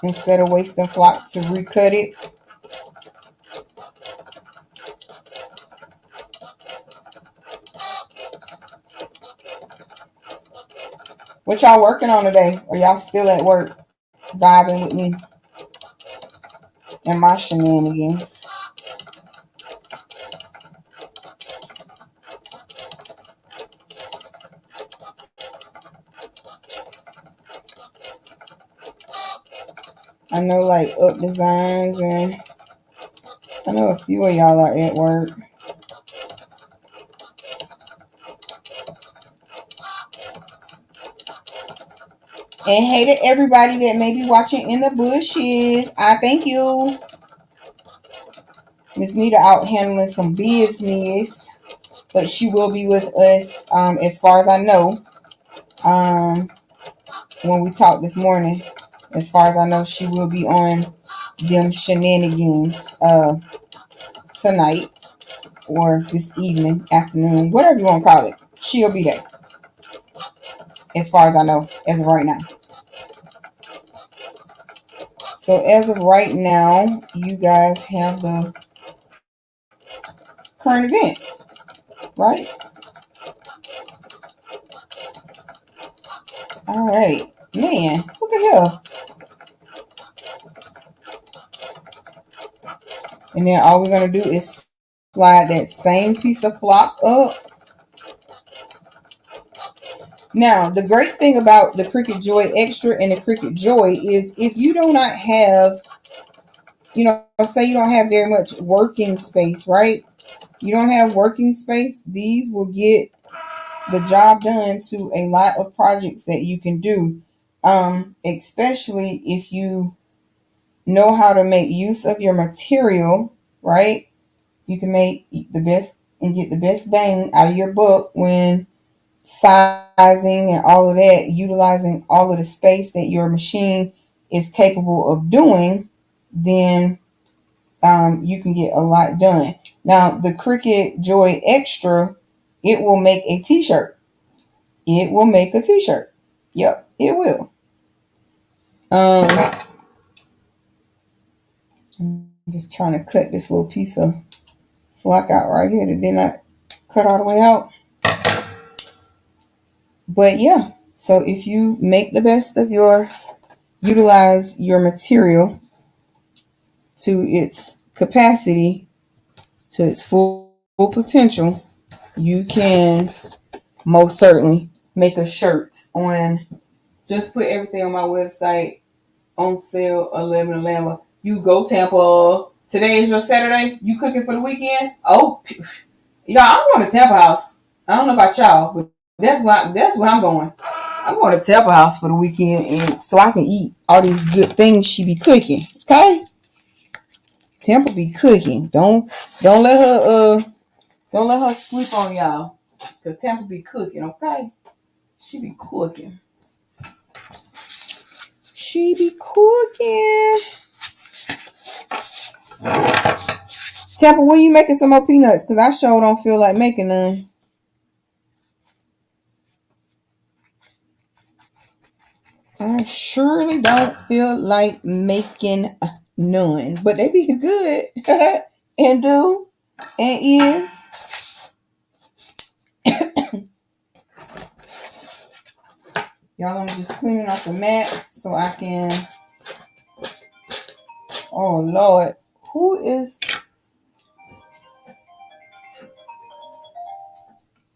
instead of wasting flock to recut it. What y'all working on today? Or y'all still at work vibing with me and my shenanigans? I know like Up Designs and I know a few of y'all are at work. And hey to everybody that may be watching in the bushes. I thank you. Miss Nita out handling some business. But she will be with us, as far as I know. When we talked this morning, as far as I know, she will be on them shenanigans tonight or this evening, afternoon, whatever you want to call it. She'll be there. As far as I know, as of right now. So as of right now, you guys have the current event, right? All right. Man, look at here. And then all we're going to do is slide that same piece of flock up. Now, the great thing about the Cricut Joy Extra and the Cricut Joy is if you do not have, say you don't have very much working space, right? You don't have working space. These will get the job done to a lot of projects that you can do, especially if you know how to make use of your material, right? You can make the best and get the best bang out of your book when sizing and all of that, utilizing all of the space that your machine is capable of doing, then you can get a lot done. Now, the Cricut Joy Extra, it will make a t-shirt. It will make a t-shirt. Yep, it will. I'm just trying to cut this little piece of flock out right here that did not cut all the way out. But yeah, so if you make the best of your utilize your material to its capacity, to its full potential, you can most certainly make a shirt on. Just put everything on my website on sale 11/11. You go Tampa. Today is your Saturday. You cooking for the weekend? Oh, y'all, I'm going to Tampa House. I don't know about y'all, but that's where I'm going. I'm going to Tampa House for the weekend, and so I can eat all these good things she be cooking. Okay, Tampa be cooking. Don't let her sleep on y'all, cause Tampa be cooking. Okay, she be cooking. She be cooking. Tampa, when you making some more peanuts? Cause I sure don't feel like making none. I surely don't feel like making none, but they be good and do and is. Y'all, I'm just cleaning off the mat so I can. Oh Lord, who is?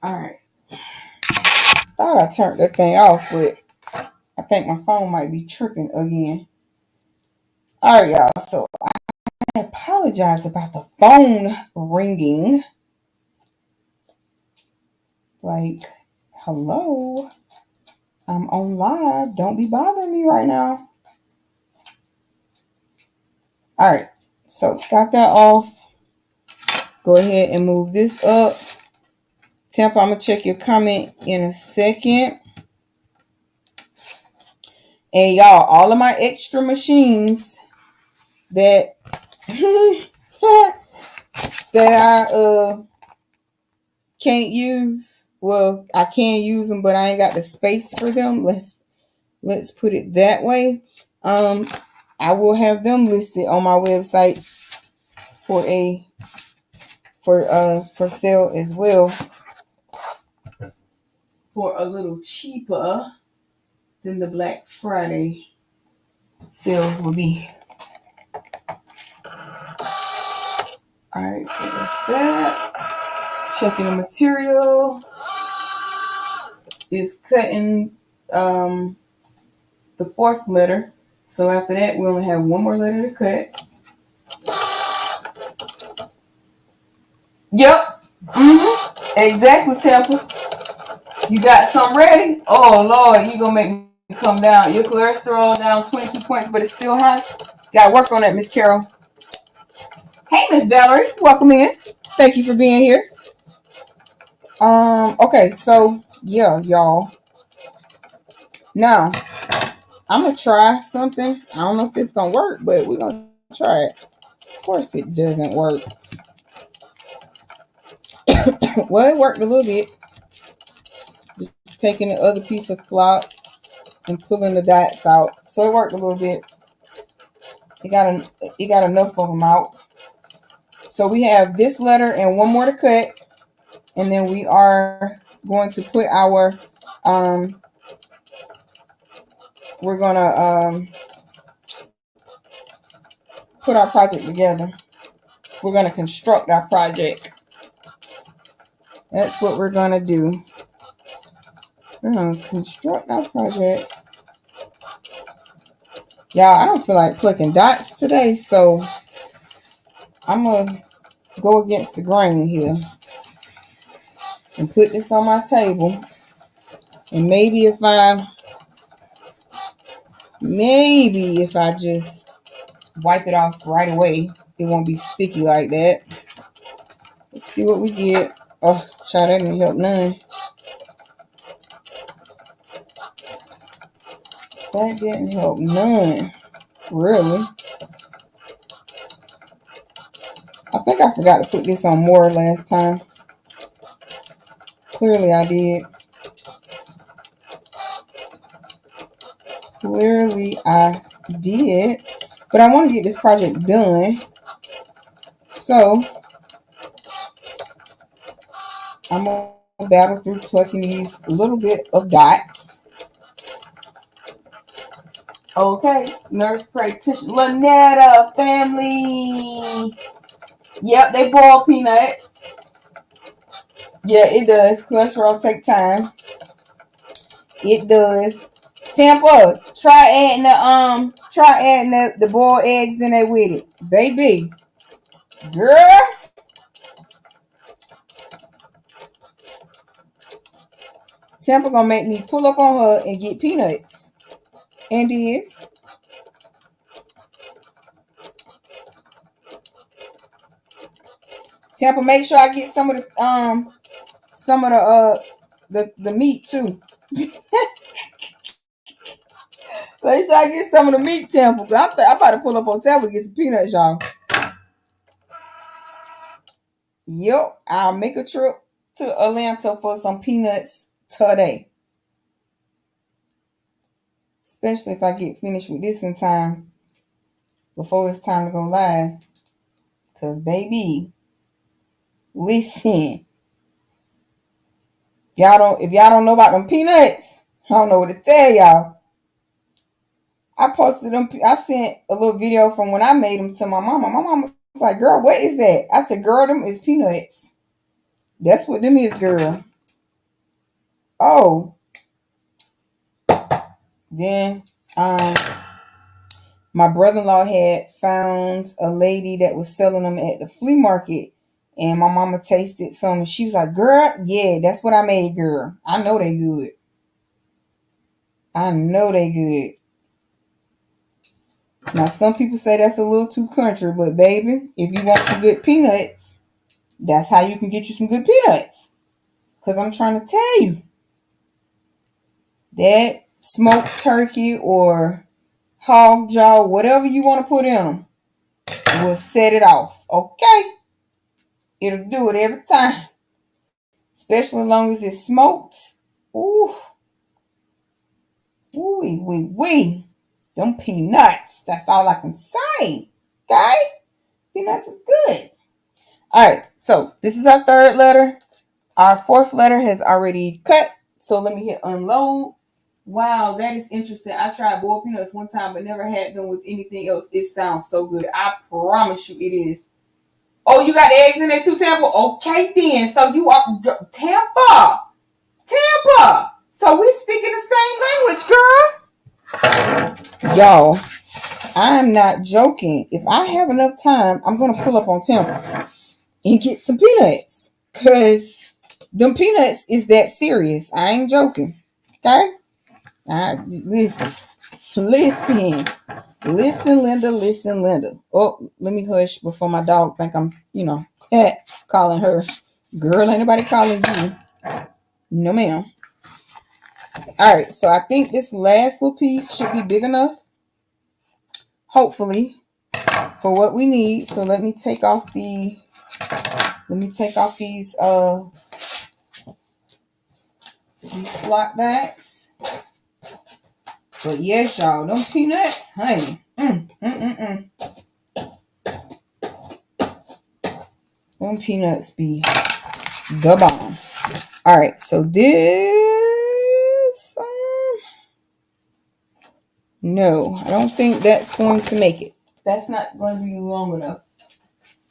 All right, thought I turned that thing off, but I think my phone might be tripping again. All right, y'all. So I apologize about the phone ringing. Like, hello, I'm on live. Don't be bothering me right now. All right, so got that off. Go ahead and move this up. Tampa, I'm gonna check your comment in a second. And y'all, all of my extra machines that that I can't use. Well, I can use them, but I ain't got the space for them. Let's put it that way. I will have them listed on my website for sale as well, for a little cheaper than the Black Friday sales will be. All right, so that's that. Checking the material. Is cutting the fourth letter. So after that, we only have one more letter to cut. Yep. Exactly, Temple. You got something ready? Oh Lord, you gonna make me come down. Your cholesterol down 22 points, but it's still high. Gotta work on that, Miss Carol. Hey, Miss Valerie, welcome in. Thank you for being here. Okay, so yeah, y'all. Now I'm gonna try something. I don't know if this gonna work, but we're gonna try it. Of course, it doesn't work. Well, it worked a little bit. Just taking the other piece of flour and pulling the dots out. So it worked a little bit. It got enough of them out. So we have this letter and one more to cut. And then we are going to put our, we're going to put our project together. We're going to construct our project. That's what we're going to do. We're going to construct our project. Y'all, I don't feel like plucking dots today, so I'm going to go against the grain here and put this on my table. And maybe if I just wipe it off right away, it won't be sticky like that. Let's see what we get. Oh, child, that didn't help none. That didn't help none. Really. I think I forgot to put this on more last time. Clearly I did. But I want to get this project done. So I'm going to battle through plucking these little bit of dots. Okay, nurse practitioner, Lynetta family. Yep, they boil peanuts. Yeah, it does. Cholesterol take time. It does. Tampa, try adding the boiled eggs in there with it, baby. Girl, Tampa gonna make me pull up on her and get peanuts. And this. Tampa, make sure I get some of the meat too. Make sure I get some of the meat, Tampa. I'm about to pull up on Tampa and get some peanuts, y'all. Yep, I'll make a trip to Atlanta for some peanuts today. Especially if I get finished with this in time before it's time to go live. Cause baby, listen, if y'all don't know about them peanuts, I don't know what to tell y'all. I posted them. I sent a little video from when I made them to my mama. My mama was like, "Girl, what is that?" I said, "Girl, them is peanuts. That's what them is, girl." Oh, then my brother-in-law had found a lady that was selling them at the flea market, and my mama tasted some, and she was like, "Girl, yeah, that's what I made, girl. I know they good. I know they good." Now, some people say that's a little too country, but baby, if you want some good peanuts, that's how you can get you some good peanuts. Because I'm trying to tell you, that smoked turkey or hog jaw, whatever you want to put in them, will set it off. Okay? It'll do it every time. Especially as long as it's smoked. Ooh. Wee. Them peanuts. That's all I can say. Okay? Peanuts is good. Alright, so this is our third letter. Our fourth letter has already cut. So let me hit unload. Wow, that is interesting. I tried boiled peanuts one time, but never had them with anything else. It sounds so good. I promise you it is. Oh, you got eggs in there too, Tampa? Okay, then. So you are Tampa. So we speaking the same language, girl. Y'all, I'm not joking. If I have enough time, I'm going to pull up on Tampa and get some peanuts. Because them peanuts is that serious. I ain't joking. Okay? Listen, Linda. Oh, let me hush before my dog think I'm, calling her. Girl, ain't nobody calling you. No, ma'am. All right, so I think this last little piece should be big enough, hopefully, for what we need. So let me take off these block backs. But yes, y'all, them peanuts, honey. Them peanuts be the bomb. All right, so this, no, I don't think that's going to make it. That's not going to be long enough.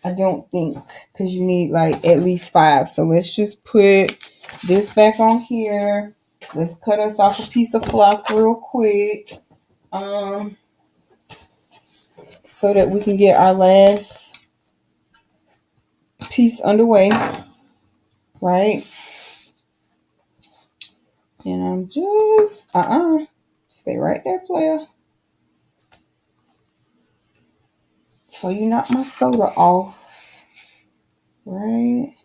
I don't think, because you need like at least 5. So let's just put this back on here. Let's cut us off a piece of flock real quick, so that we can get our last piece underway, right? And I'm just stay right there, player. So you knock my soda off, right?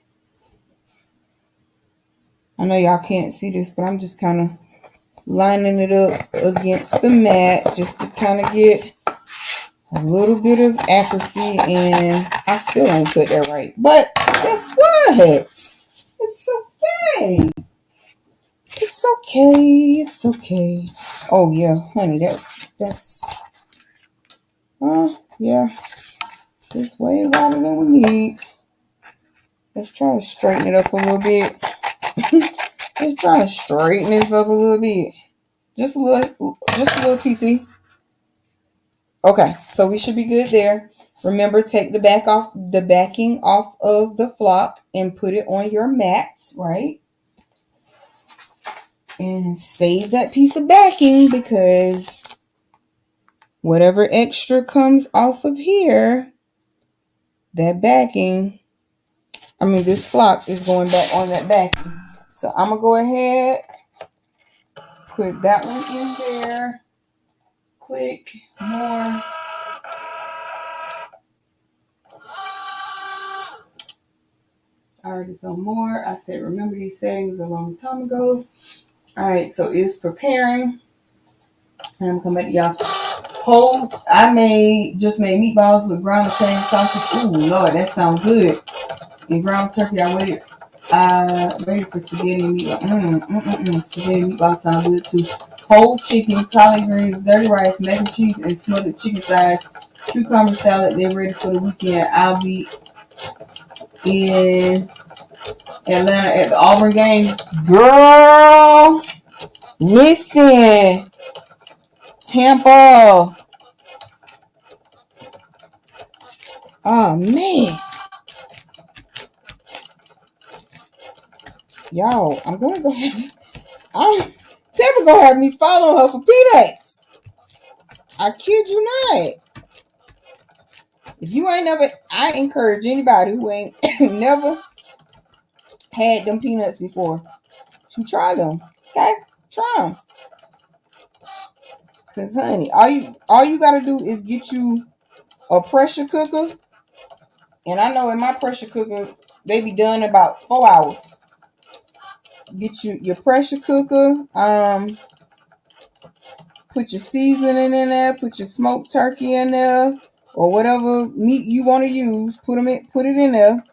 I know y'all can't see this, but I'm just kind of lining it up against the mat just to kind of get a little bit of accuracy, and I still ain't put that right. But guess what? It's okay. It's okay. Oh yeah, honey, that's yeah. It's way wider than we need. Let's try to straighten it up a little bit. Let's try to straighten this up a little bit. Just a little TT. Okay, so we should be good there. Remember, take the backing off of the flock and put it on your mats, right? And save that piece of backing, because whatever extra comes off of here, that backing, this flock is going back on that backing. So I'm going to go ahead, put that one in there. Click more. Alright, it's on more. I said remember these settings a long time ago. Alright, so it's preparing. And I'm coming back to y'all. I just made meatballs with ground Italian sausage. Ooh, Lord, that sounds good. And ground turkey, I waited for spaghetti and meatball. Spaghetti and meatball sound good too. Whole chicken, collard greens, dirty rice, mac and cheese, and smothered chicken thighs. Cucumber salad. They're ready for the weekend. I'll be in Atlanta at the Auburn game. Girl, listen. Tampa. Oh, man. Yo, I'm going to go ahead. Tampa going to have me following her for peanuts. I kid you not. If you ain't never, I encourage anybody who ain't never had them peanuts before to try them. Okay? Try them. Because, honey, all you got to do is get you a pressure cooker. And I know in my pressure cooker, they be done in about 4 hours. Get you your pressure cooker. Put your seasoning in there. Put your smoked turkey in there, or whatever meat you want to use. Put it in there.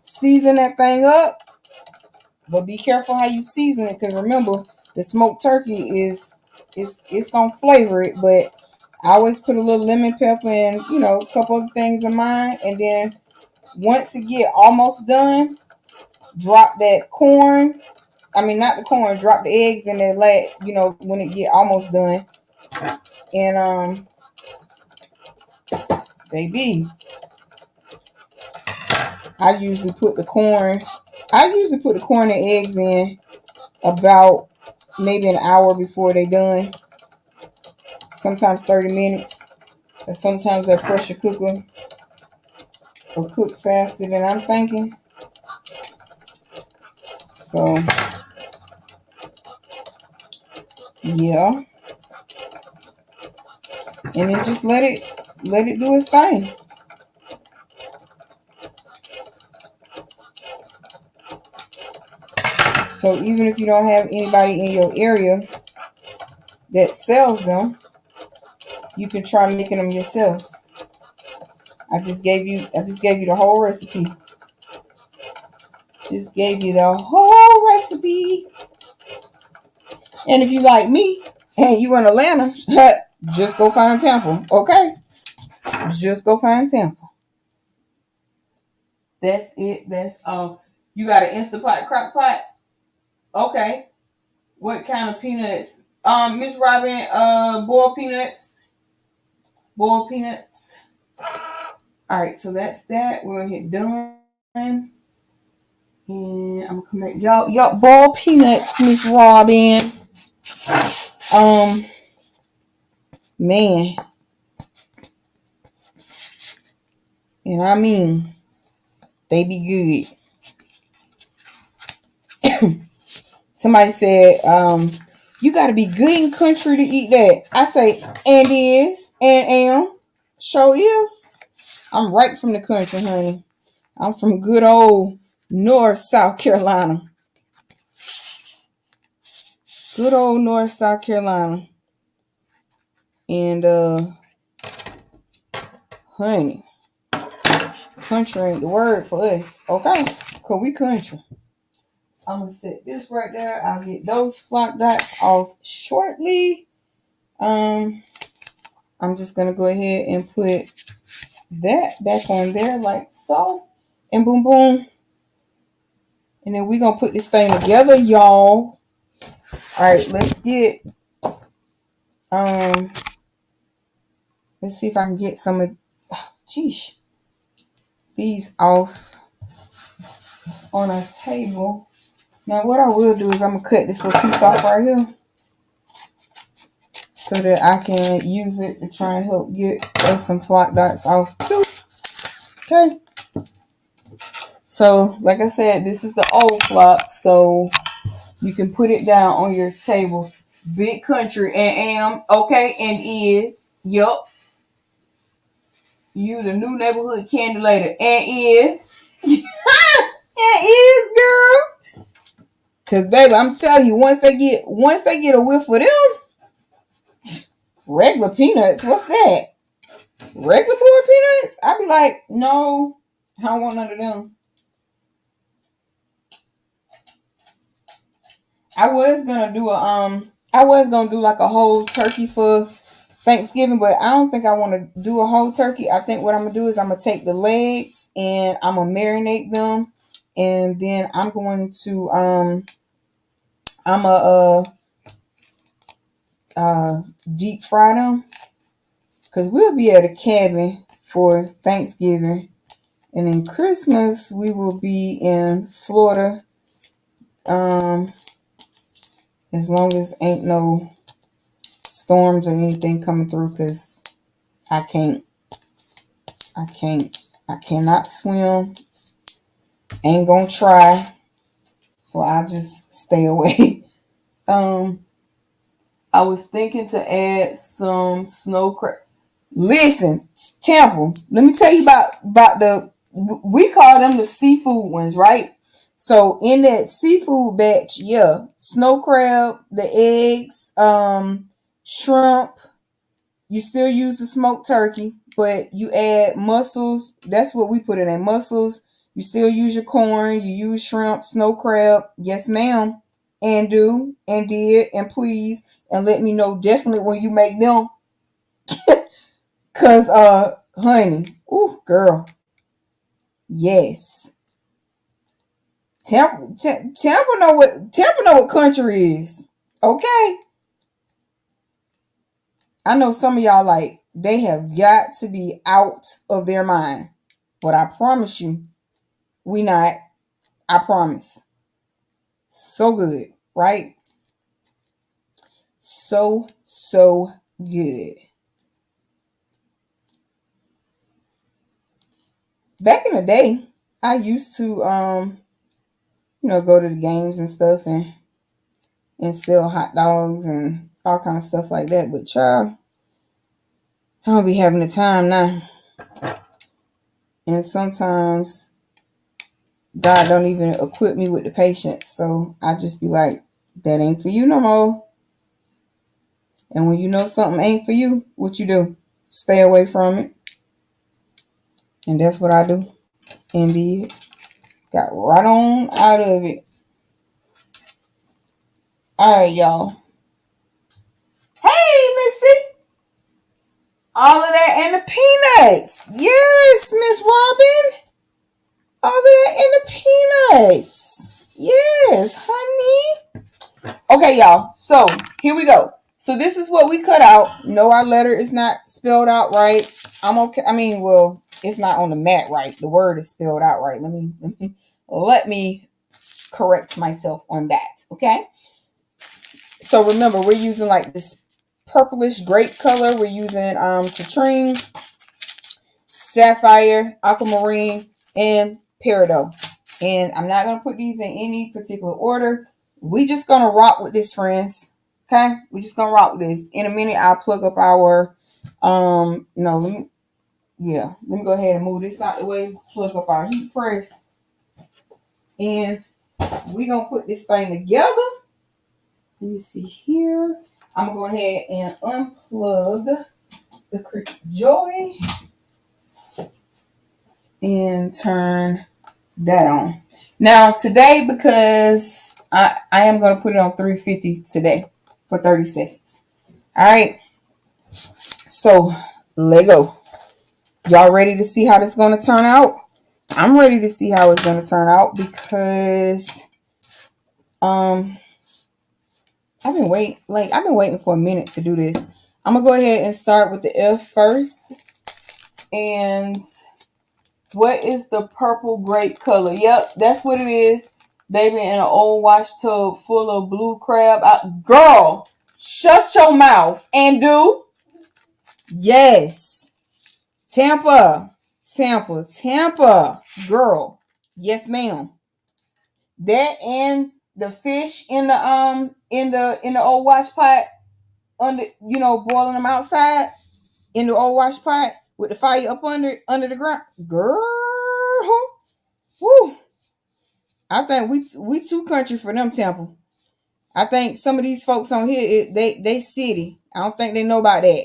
Season that thing up, but be careful how you season it, because remember, the smoked turkey is it's gonna flavor it. But I always put a little lemon pepper and a couple other things in mine, and then once it get almost done, drop that corn. Not the corn. Drop the eggs in there. When it get almost done, and baby, I usually put the corn. And eggs in about maybe an hour before they done. Sometimes 30 minutes. And sometimes that pressure cooker will cook faster than I'm thinking. So yeah. And then just let it do its thing. So even if you don't have anybody in your area that sells them, you can try making them yourself. I just gave you the whole recipe. Just gave you the whole recipe. And if you like me and you in Atlanta, just go find Tampa, okay? Just go find Tampa. That's it. That's all. You got an Instapot crock pot? Okay. What kind of peanuts? Miss Robin, boiled peanuts. Boiled peanuts. Alright, so that's that. We're gonna hit done. And I'm gonna come back. Y'all boiled peanuts, Miss Robin. Man. And they be good. Somebody said, you gotta be good in country to eat that. I say, and is, and am, sure is. I'm right from the country, honey. I'm from good old North South Carolina. Good old North South Carolina. And honey, country ain't the word for us, okay? Cause we country. I'm gonna set this right there. I'll get those flock dots off shortly. I'm just gonna go ahead and put that back on there like so, and boom boom. And then we're gonna put this thing together, y'all. All right, let's get Let's see if I can get some of, geesh, these off on our table. Now what I will do is I'm going to cut this little piece off right here so that I can use it to try and help get us some flock dots off too. Okay. So like I said, this is the old flock, so you can put it down on your table. Big Country and am, okay, and is, yup. You the new neighborhood candy lady and is. And is, girl. Cause baby, I'm telling you, once they get a whiff of them regular peanuts, what's that? Regular full peanuts? I'd be like, no, I don't want none of them. I was gonna do like a whole turkey for Thanksgiving, but I don't think I want to do a whole turkey. I think what I'm gonna do is I'm gonna take the legs and I'm gonna marinate them, and then I'm going to I'm a deep fry them, because we'll be at a cabin for Thanksgiving, and then Christmas we will be in Florida. As long as ain't no storms or anything coming through, because I cannot swim. Ain't gonna try. So I'll just stay away. I was thinking to add some snow crab. Listen, Temple, let me tell you about we call them the seafood ones, right? So in that seafood batch, yeah, snow crab, the eggs, shrimp. You still use the smoked turkey, but you add mussels. That's what we put in there, mussels. You still use your corn. You use shrimp, snow crab. Yes, ma'am. And do, and did, and please. And let me know definitely when you make them. Cause honey. Ooh, girl. Yes. Temple know what country is. Okay. I know some of y'all like they have got to be out of their mind. But I promise you, we not. I promise. So good, right? So good. Back in the day, I used to go to the games and stuff and sell hot dogs and all kind of stuff like that. But child, I don't be having the time now. And sometimes God don't even equip me with the patience. So I just be like, that ain't for you no more. And when you know something ain't for you, what you do? Stay away from it. And that's what I do. Indeed. Got right on out of it. Alright, y'all. Hey, Missy. All of that and the peanuts. Yes, Miss Robin. All of that and the peanuts. Yes, honey. Okay, y'all. So, here we go. So, this is what we cut out. No, our letter is not spelled out right. I'm okay. I mean, well, it's not on the mat right. The word is spelled out right. Let me correct myself on that. Okay. So remember, we're using like this purplish grape color. We're using citrine, sapphire, aquamarine, and peridot. And I'm not going to put these in any particular order. We just going to rock with this, friends. Okay? We're just going to rock with this. In a minute, I'll plug up our, let me go ahead and move this out the way. Plug up our heat press. And we're going to put this thing together. Let me see here. I'm going to go ahead and unplug the Cricut Joy and turn that on. Now today, because I am going to put it on 350 today for 30 seconds. All right. So let go. Y'all ready to see how this is going to turn out? I'm ready to see how it's going to turn out because I've been waiting for a minute to do this. I'm going to go ahead and start with the F first. And what is the purple grape color? Yep, that's what it is. Baby, in an old wash tub full of blue crab. Girl, shut your mouth and do. Yes. Tampa. Girl. Yes, ma'am. That and the fish in the old wash pot under, boiling them outside in the old wash pot with the fire up under the ground. Girl. Woo. I think we too country for them, Temple. I think some of these folks on here, they city. I don't think they know about that.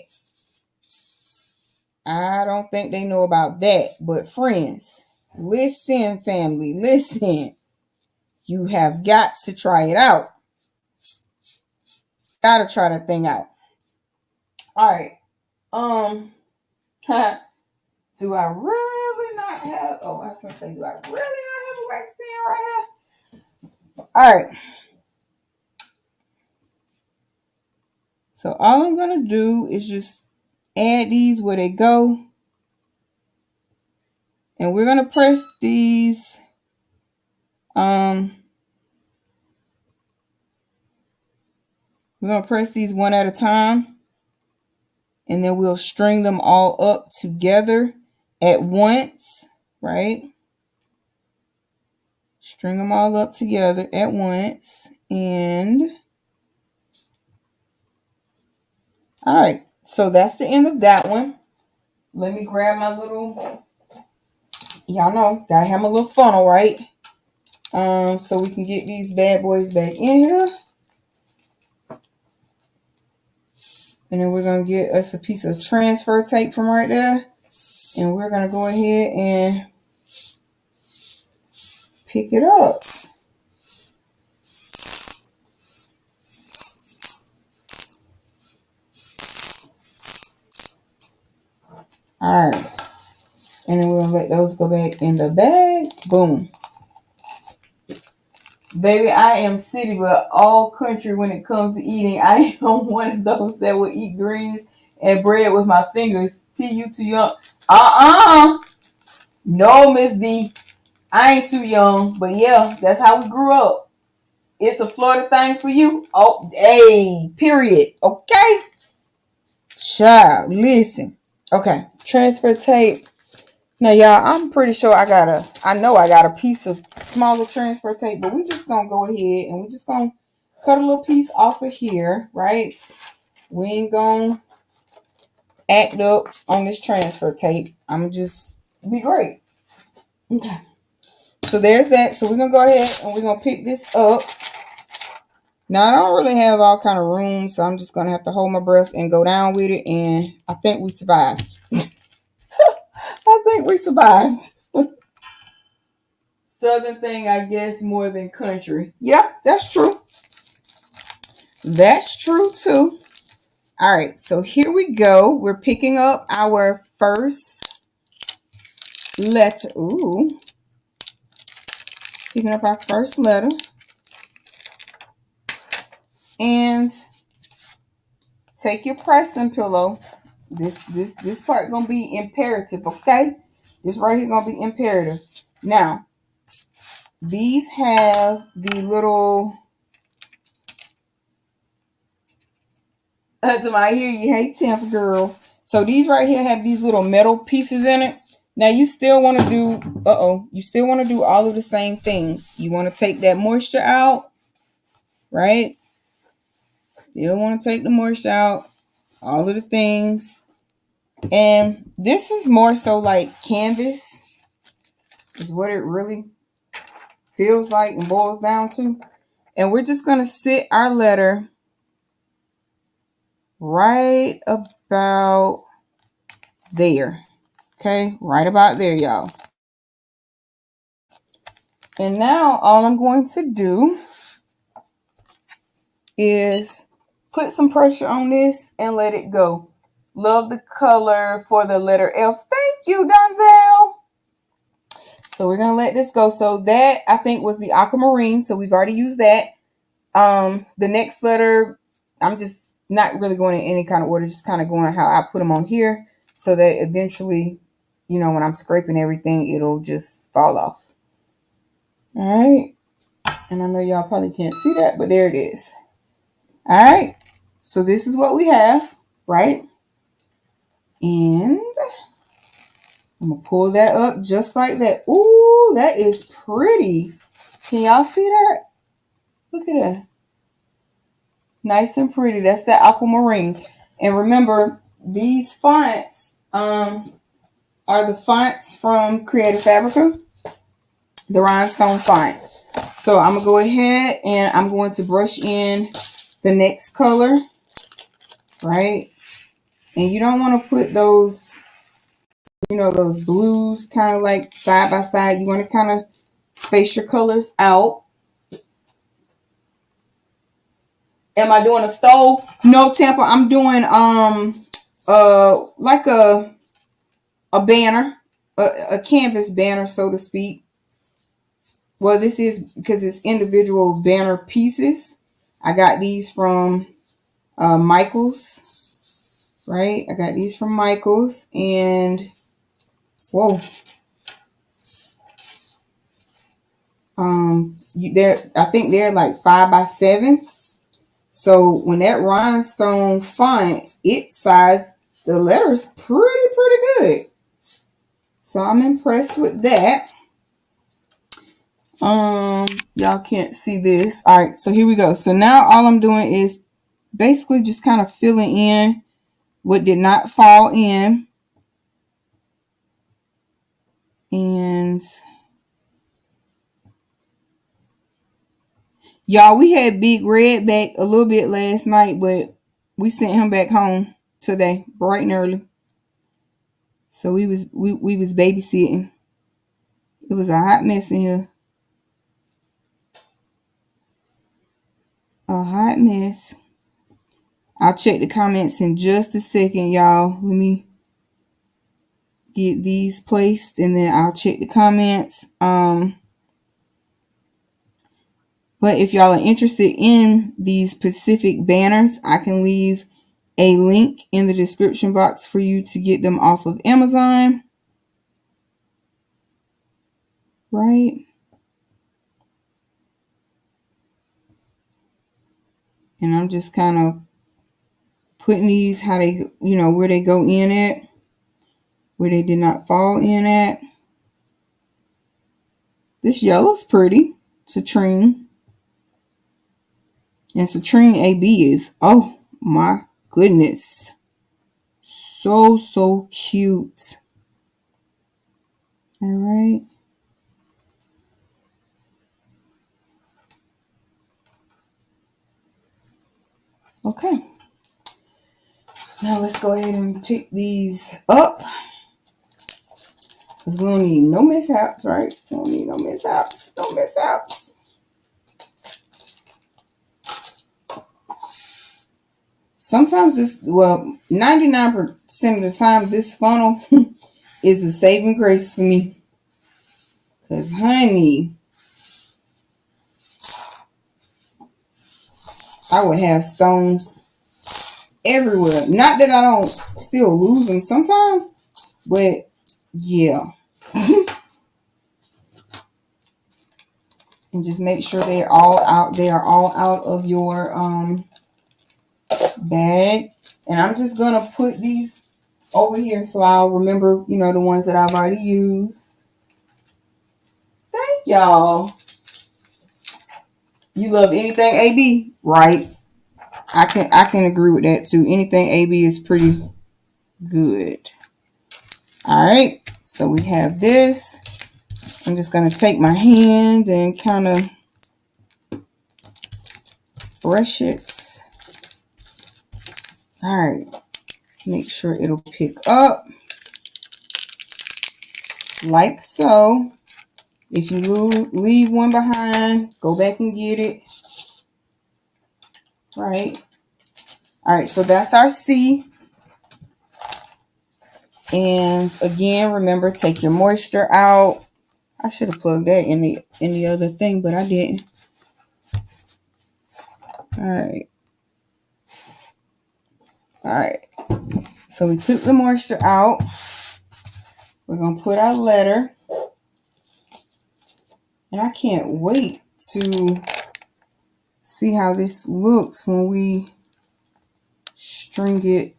I don't think they know about that. But friends, listen, family, listen. You have got to try it out. Gotta try that thing out. All right. Do I really not have? Oh, I was gonna say, do I really not have a wax pen right here? All right. So all I'm gonna do is just add these where they go. And we're going to press these we're going to press these one at a time, and then we'll string them all up together at once, right? String them all up together at once. And all right, so that's the end of that one. Let me grab my little, y'all know, gotta have my little funnel, right? So we can get these bad boys back in here. And then we're going to get us a piece of transfer tape from right there. And we're going to go ahead and pick it up. All right. And then we're going to let those go back in the bag. Boom. Baby, I am city, but all country when it comes to eating. I am one of those that will eat greens and bread with my fingers. You too young. No, Miss D. I ain't too young. But yeah, that's how we grew up. It's a Florida thing for you. Oh, hey, period. Okay? Child, listen. Okay, transfer tape. Now, y'all, I'm pretty sure I got a piece of smaller transfer tape, but we just gonna go ahead and we just gonna cut a little piece off of here, right? We ain't gonna act up on this transfer tape. I'm just be great. Okay. So there's that. So we're gonna go ahead and we're gonna pick this up. Now, I don't really have all kind of room, so I'm just gonna have to hold my breath and go down with it, and I think we survived. I think we survived. Southern thing, I guess, more than country. Yep, that's true. That's true, too. All right, so here we go. We're picking up our first letter. Ooh. Picking up our first letter. And take your pressing pillow. This part gonna be imperative, okay? This right here gonna be imperative. Now, these have the little. To my hear you hate Tampa girl. So these right here have these little metal pieces in it. Now you still want to do. You still want to do all of the same things. You want to take that moisture out, right? Still want to take the moisture out. All of the things. And this is more so like canvas, is what it really feels like and boils down to. And we're just going to sit our letter right about there. Okay, right about there, y'all. And now all I'm going to do is put some pressure on this and let it go. Love the color for the letter F. Thank you, Donzel. So we're going to let this go. So that, I think, was the aquamarine. So we've already used that. The next letter, I'm just not really going in any kind of order, just kind of going how I put them on here, so that eventually, you know, when I'm scraping everything, it'll just fall off. All right. And I know y'all probably can't see that, but there it is. All right. So this is what we have, right? And I'm going to pull that up just like that. Ooh, that is pretty. Can y'all see that? Look at that. Nice and pretty. That's the aquamarine. And remember, these fonts are the fonts from Creative Fabrica, the rhinestone font. So I'm going to go ahead and I'm going to brush in the next color, right? And you don't want to put those, you know, those blues kind of like side by side. You want to kind of space your colors out. Am I doing a stole? No, Tampa. I'm doing like a banner, a canvas banner, so to speak. Well, this is because it's individual banner pieces. I got these from Michaels, right? I got these from Michaels, and whoa, I think they're like 5 by 7. So when that rhinestone font, it sized the letters pretty good. So I'm impressed with that. Y'all can't see this. All right, so here we go. So now all I'm doing is basically just kind of filling in what did not fall in. And y'all, we had Big Red back a little bit last night, but we sent him back home today, bright and early. So we was babysitting. It was a hot mess in here. A hot mess. I'll check the comments in just a second, y'all. Let me get these placed and then I'll check the comments. But if y'all are interested in these specific banners, I can leave a link in the description box for you to get them off of Amazon. Right? And I'm just kind of putting these how they, you know, where they go in at, where they did not fall in at. This yellow's pretty. Citrine. And Citrine AB is, oh my goodness, so cute. All right. Okay. Now let's go ahead and pick these up, because we don't need no mishaps, right? We don't need no mishaps. No mishaps. Sometimes this, well, 99% of the time, this funnel is a saving grace for me. Because, honey, I would have stones everywhere. Not that I don't still lose them sometimes, but yeah. And just make sure they're all out. They are all out of your bag. And I'm just going to put these over here so I'll remember, you know, the ones that I've already used. Thank y'all. You love anything AB, right? I can agree with that too. Anything AB is pretty good. All right. So we have this. I'm just going to take my hand and kind of brush it. All right. Make sure it'll pick up like so. If you leave one behind, go back and get it. Right. All right. So that's our C. And again, remember, take your moisture out. I should have plugged that in the other thing, but I didn't. All right. All right. So we took the moisture out. We're going to put our letter. And I can't wait to see how this looks when we string it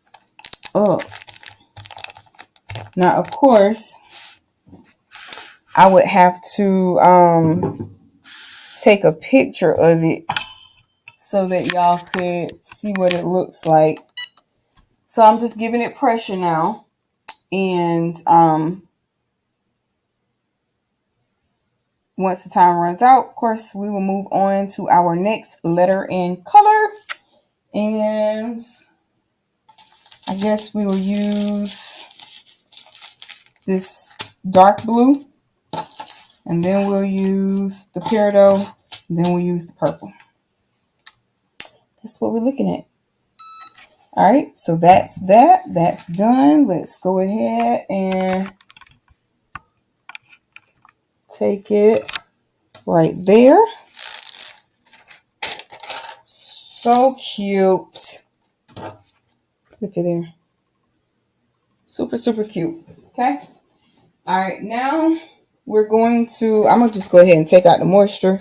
up. Now, of course, I would have to take a picture of it so that y'all could see what it looks like. So I'm just giving it pressure now. And once the time runs out, of course, we will move on to our next letter and color. And I guess we will use this dark blue. And then we'll use the peridot. And then we'll use the purple. That's what we're looking at. All right, so that's that. That's done. Let's go ahead and take it right there. So cute. Look at there. Super, super cute. Okay. All right, now we're going to, I'm going to just go ahead and take out the moisture.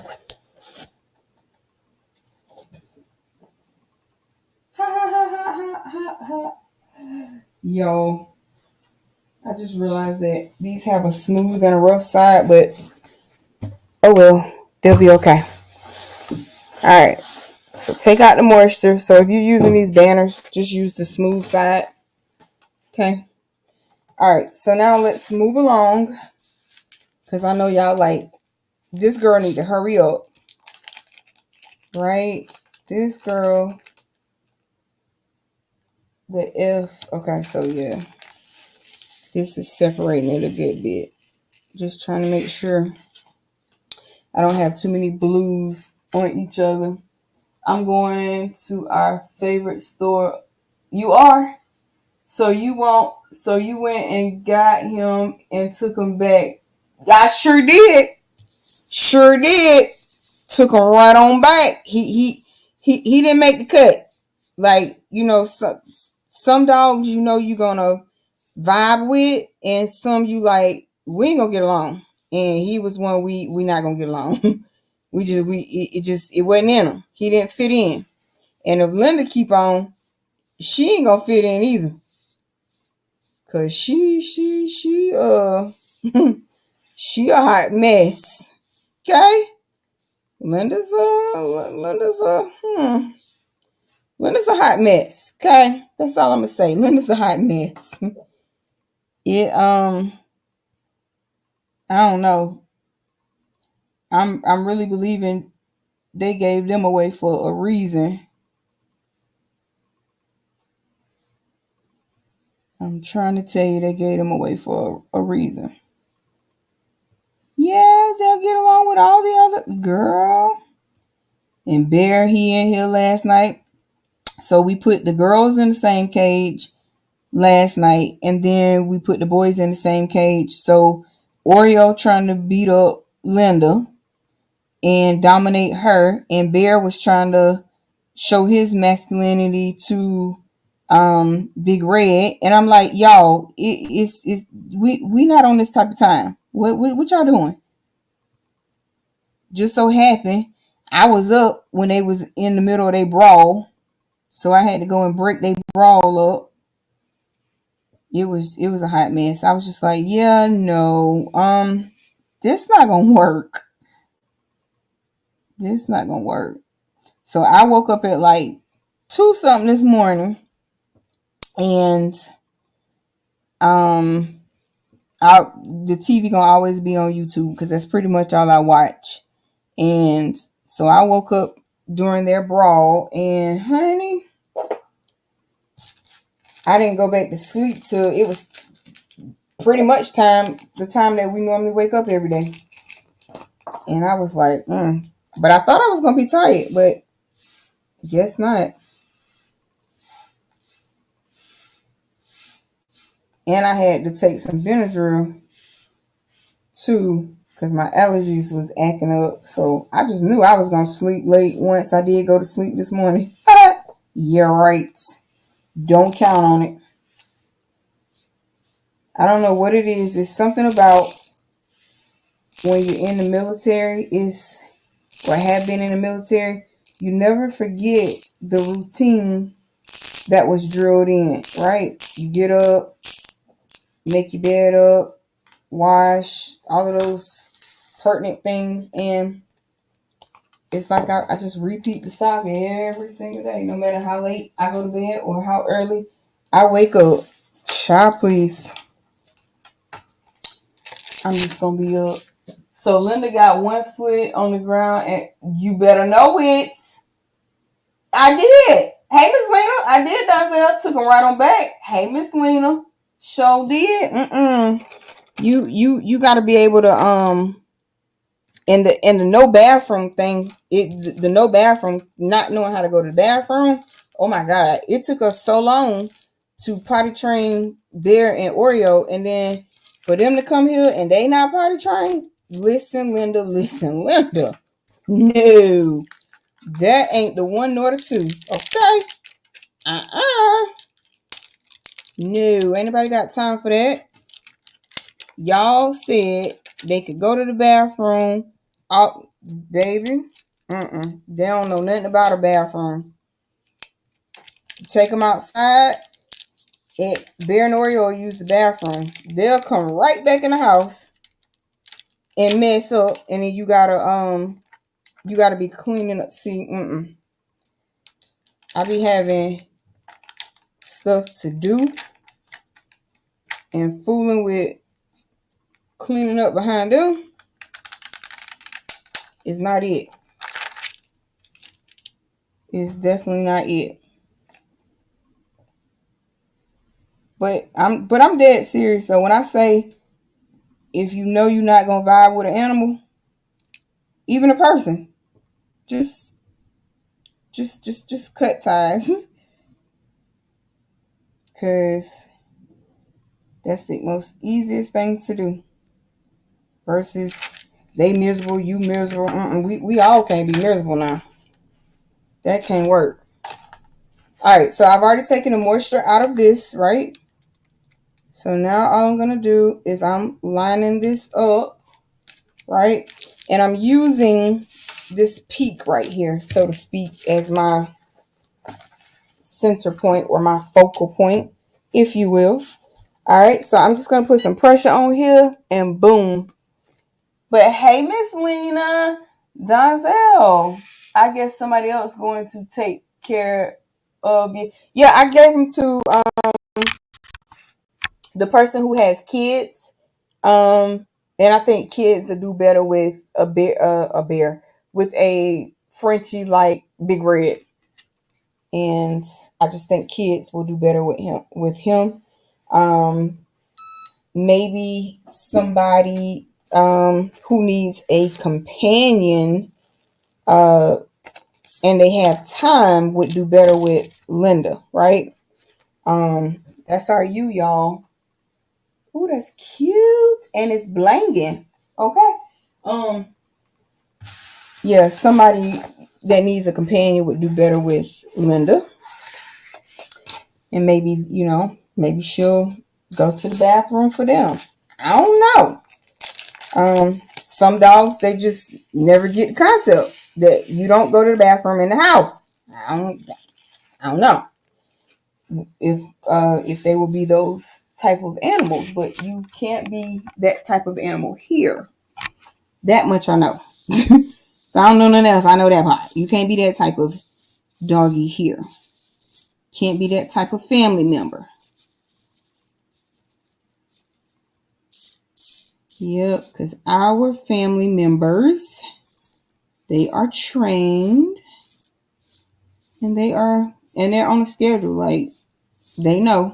Yo, I just realized that these have a smooth and a rough side, but oh well, they'll be okay. All right, so take out the moisture. So if you're using these banners, just use the smooth side. Okay. All right, so now let's move along because I know y'all like, this girl need to hurry up. Right? This girl, the F. Okay, so yeah, this is separating it a good bit. Just trying to make sure I don't have too many blues on each other. I'm going to our favorite store. You are? So you went and got him and took him back. I sure did. Sure did. Took him right on back. He didn't make the cut. Like, you know, some dogs, you know, you're gonna vibe with, and some you like, we ain't gonna get along. And he was one we not gonna get along. It wasn't in him. He didn't fit in. And if Linda keep on, she ain't gonna fit in either. Cause she she a hot mess. Okay? Linda's a hot mess. Okay? That's all I'm gonna say. Linda's a hot mess. I don't know. I'm really believing they gave them away for a reason. I'm trying to tell you they gave them away for a reason. Yeah, they'll get along with all the other girl. And Bear, he in here last night. So we put the girls in the same cage last night, and then we put the boys in the same cage. So Oreo trying to beat up Linda and dominate her, and Bear was trying to show his masculinity to Big Red. And I'm like, y'all, it's we not on this type of time. What y'all doing? Just so happened I was up when they was in the middle of their brawl, so I had to go and break their brawl up. It was a hot mess. I was just like, yeah, no, this not gonna work. This not gonna work. So I woke up at like 2 something this morning, and the TV gonna always be on YouTube because that's pretty much all I watch. And so I woke up during their brawl, and honey, I didn't go back to sleep till it was pretty much the time that we normally wake up every day. And I was like, But I thought I was gonna be tired, but guess not. And I had to take some Benadryl too, because my allergies was acting up. So I just knew I was gonna sleep late once I did go to sleep this morning. Yeah, right. Don't count on it. I don't know what it is. It's something about when you're in the military is, or have been in the military, you never forget the routine that was drilled in, right? You get up, make your bed up, wash, all of those pertinent things, and it's like I just repeat the saga every single day, no matter how late I go to bed or how early I wake up. Child, please. I'm just gonna be up. So Linda got one foot on the ground, and you better know it. I did. Hey, Miss Lena. I did, Donzel. Took him right on back. Hey, Miss Lena. Sure did. You got to be able to and the no bathroom thing. The no bathroom, not knowing how to go to the bathroom. Oh my God! It took us so long to potty train Bear and Oreo, and then for them to come here and they not potty trained. Listen, Linda. Listen, Linda. No, that ain't the one nor the two. Okay. No, anybody got time for that? Y'all said they could go to the bathroom. Oh, baby. They don't know nothing about a bathroom. Take them outside. And Bear and Oreo use the bathroom. They'll come right back in the house and mess up, and then you gotta be cleaning up. See, I be having stuff to do and fooling with cleaning up behind them is not it. It's definitely not it. But I'm dead serious though. When I say if you know you're not gonna vibe with an animal, even a person, just cut ties. Cause that's the most easiest thing to do. Versus they miserable, you miserable. We all can't be miserable now. That can't work. Alright, so I've already taken the moisture out of this, right? So now all I'm gonna do is I'm lining this up, right? And I'm using this peak right here, so to speak, as my center point or my focal point, if you will. All right, so I'm just gonna put some pressure on here and boom. But hey, Miss Lena, Donzel, I guess somebody else going to take care of you. Yeah, I gave him to the person who has kids. And I think kids will do better with a bear with a Frenchie like Big Red. And I just think kids will do better with him. Maybe somebody who needs a companion and they have time would do better with Linda, right? That's our y'all. Oh, that's cute. And it's blanging. Okay. Yeah, somebody that needs a companion would do better with Linda. And maybe she'll go to the bathroom for them. I don't know. Some dogs, they just never get the concept that you don't go to the bathroom in the house. I don't know if they will be those type of animals, but you can't be that type of animal here. That much I know. I don't know nothing else. I know that part. You can't be that type of doggy here. Can't be that type of family member. Yep, because our family members, they are trained and they're on a schedule. Like they know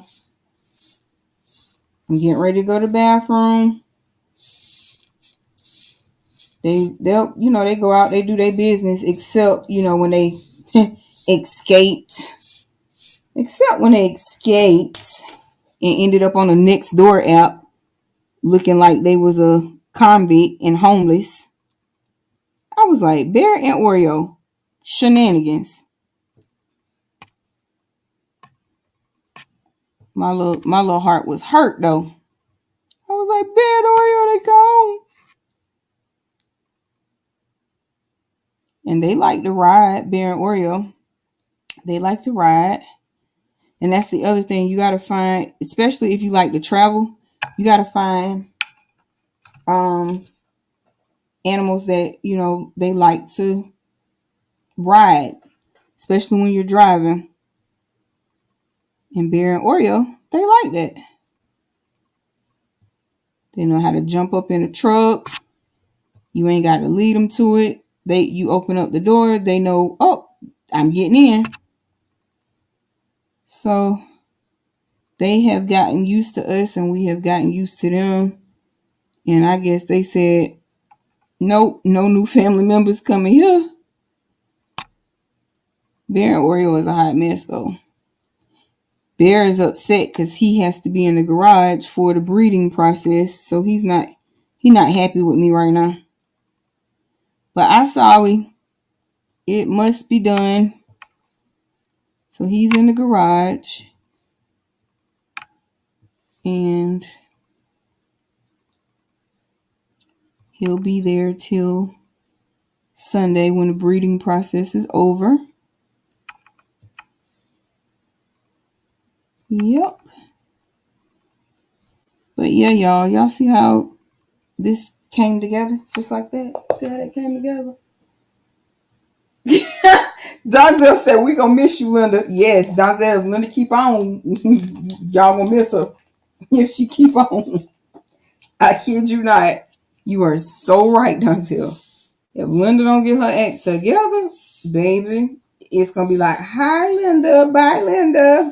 I'm getting ready to go to the bathroom. They go out, they do their business, except when they escaped. Except when they escaped and ended up on the Next Door app looking like they was a convict and homeless. I was like, Bear and Oreo, shenanigans. My little heart was hurt though. I was like, Bear and Oreo, they gone. And they like to ride, Bear and Oreo. They like to ride. And that's the other thing you gotta find, especially if you like to travel, you gotta find animals that, they like to ride, especially when you're driving. And Bear and Oreo, they like that. They know how to jump up in a truck. You ain't got to lead them to it. You open up the door, they know, oh, I'm getting in. So they have gotten used to us and we have gotten used to them. And I guess they said, nope, no new family members coming here. Bear and Oreo is a hot mess though. Bear is upset because he has to be in the garage for the breeding process. So he's not happy with me right now. But I'm sorry. It must be done. So he's in the garage. And he'll be there till Sunday when the breeding process is over. Yep. But yeah, y'all see how this came together? Just like that. See how that came together? Donzel said, we gonna miss you, Linda. Yes, Donzel, if Linda keep on, y'all gonna miss her if she keep on. I kid you not. You are so right, Donzel. If Linda don't get her act together, baby, it's gonna be like, hi, Linda, bye, Linda.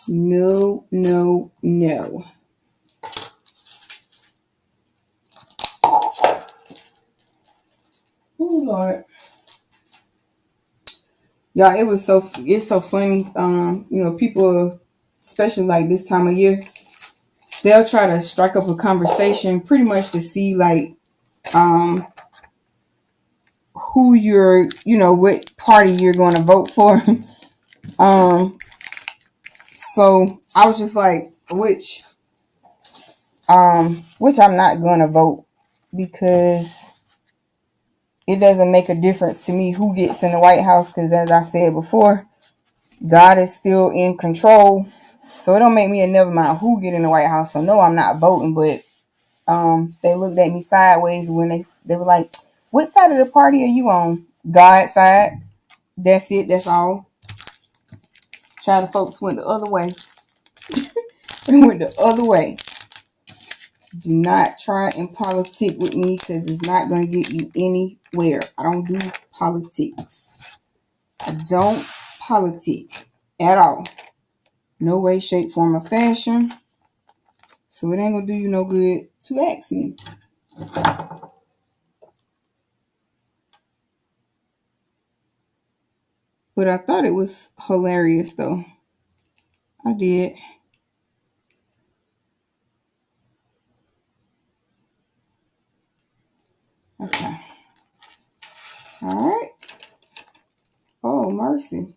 No, no, no. Oh Lord. Yeah, it's so funny. People, especially like this time of year, they'll try to strike up a conversation pretty much to see like who you're, what party you're going to vote for. So I was just like, which I'm not going to vote because it doesn't make a difference to me who gets in the White House because, as I said before, God is still in control. So it don't make me a never mind who get in the White House. So no, I'm not voting. But they looked at me sideways when they were like, what side of the party are you on? God's side. That's it. That's all. China folks went the other way. They went the other way. Do not try and politic with me because it's not going to get you anywhere. I don't do politics. I don't politic at all. No way, shape, form, or fashion. So it ain't going to do you no good to ask me. But I thought it was hilarious though. I did. Okay. All right. Oh, mercy.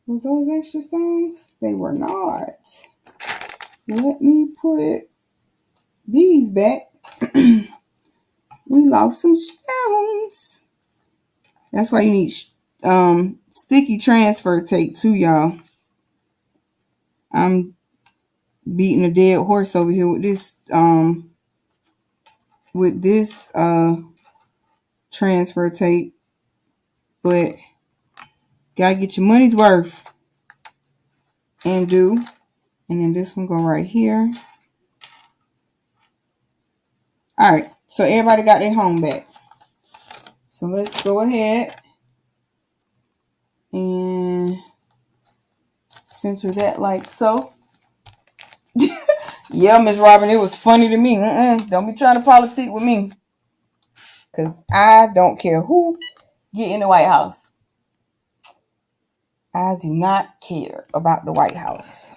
Was those extra stones? They were not. Let me put these back. We lost some stones. That's why you need sticky transfer tape too, y'all. I'm beating a dead horse over here with this transfer tape, but gotta get your money's worth and do. And then this one go right here. All right, so everybody got their home back. So let's go ahead and center that like so. Yeah, Miss Robin, it was funny to me. Don't be trying to politic with me. Because I don't care who get in the White House. I do not care about the White House.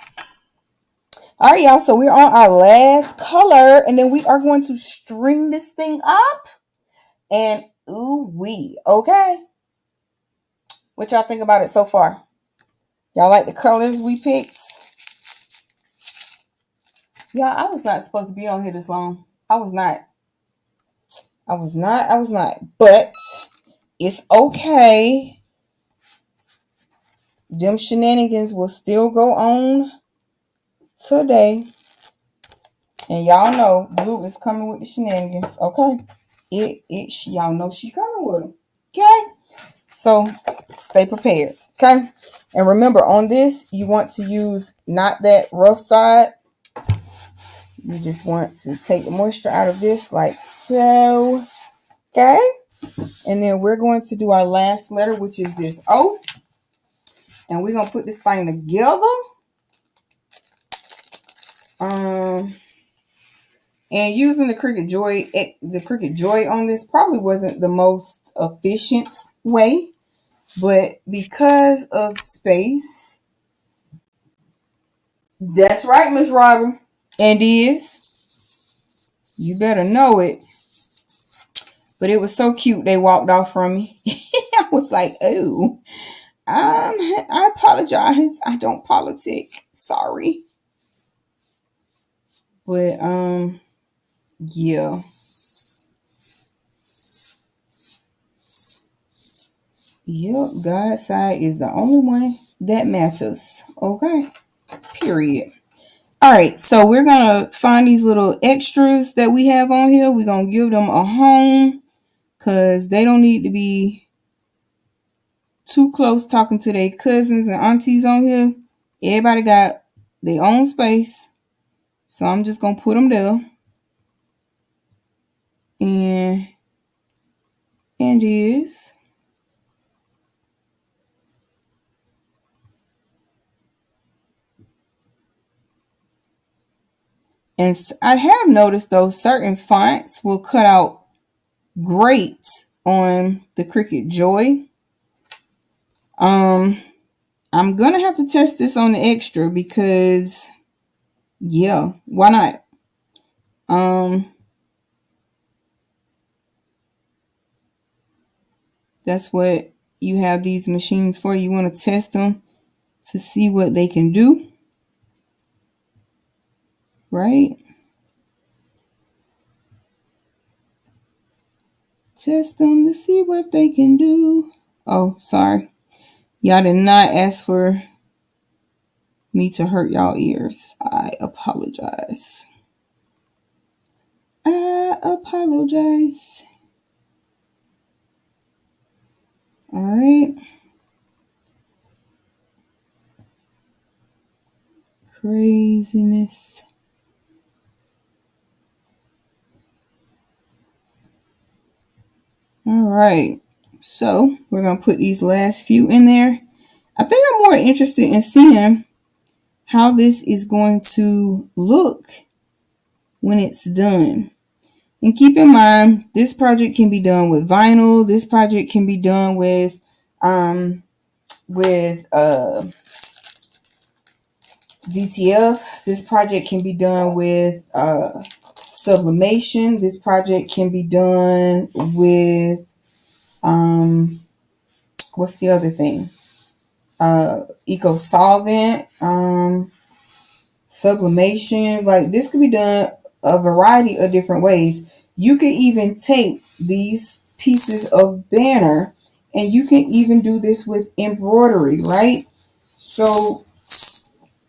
All right, y'all. So we're on our last color. And then we are going to string this thing up. And ooh wee. Okay. What y'all think about it so far? Y'all like the colors we picked? Yeah, I was not supposed to be on here this long. I was not. But it's okay. Them shenanigans will still go on today. And y'all know Blue is coming with the shenanigans, okay? Y'all know she coming with them, okay? So stay prepared, okay? And remember, on this, you want to use not that rough side. You just want to take the moisture out of this like so, okay? And then we're going to do our last letter, which is this O. And we're going to put this thing together. And using the Cricut Joy on this probably wasn't the most efficient way, but because of space, that's right, Miss Robin, and is, you better know it. But it was so cute they walked off from me. I was like, oh, I apologize. I don't politic. Sorry. But yeah. Yep, God's side is the only one that matters. Okay. Period. All right, so we're going to find these little extras that we have on here. We're going to give them a home because they don't need to be too close talking to their cousins and aunties on here. Everybody got their own space. So I'm just going to put them there. And is. And I have noticed those certain fonts will cut out great on the Cricut Joy. I'm gonna have to test this on the extra because yeah, why not? That's what you have these machines for. You want to test them to see what they can do, right? Test them to see what they can do. Oh, sorry. Y'all did not ask for me to hurt y'all ears. I apologize. I apologize. All right. Craziness. All right. So we're going to put these last few in there. I think I'm more interested in seeing how this is going to look when it's done. And keep in mind, this project can be done with vinyl. This project can be done with DTF. This project can be done with sublimation. This project can be done with what's the other thing? Eco solvent, sublimation. Like, this could be done a variety of different ways. You can even take these pieces of banner and you can even do this with embroidery, right? So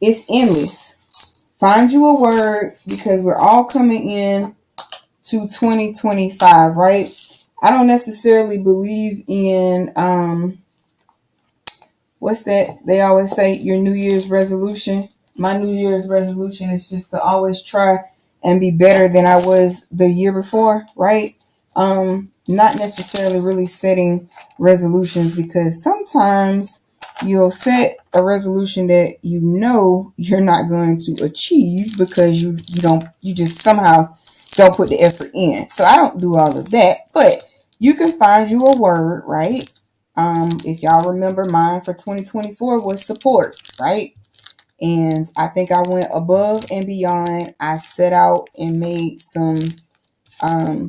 it's endless. Find you a word, because we're all coming in to 2025, right? I don't necessarily believe in what's that they always say, your New Year's resolution. My New Year's resolution is just to always try and be better than I was the year before, right? Not necessarily really setting resolutions, because sometimes you'll set a resolution that you know you're not going to achieve because you just somehow don't put the effort in. So I don't do all of that, but you can find you a word, right? If y'all remember, mine for 2024 was support, right? And I think I went above and beyond. I set out and made some, I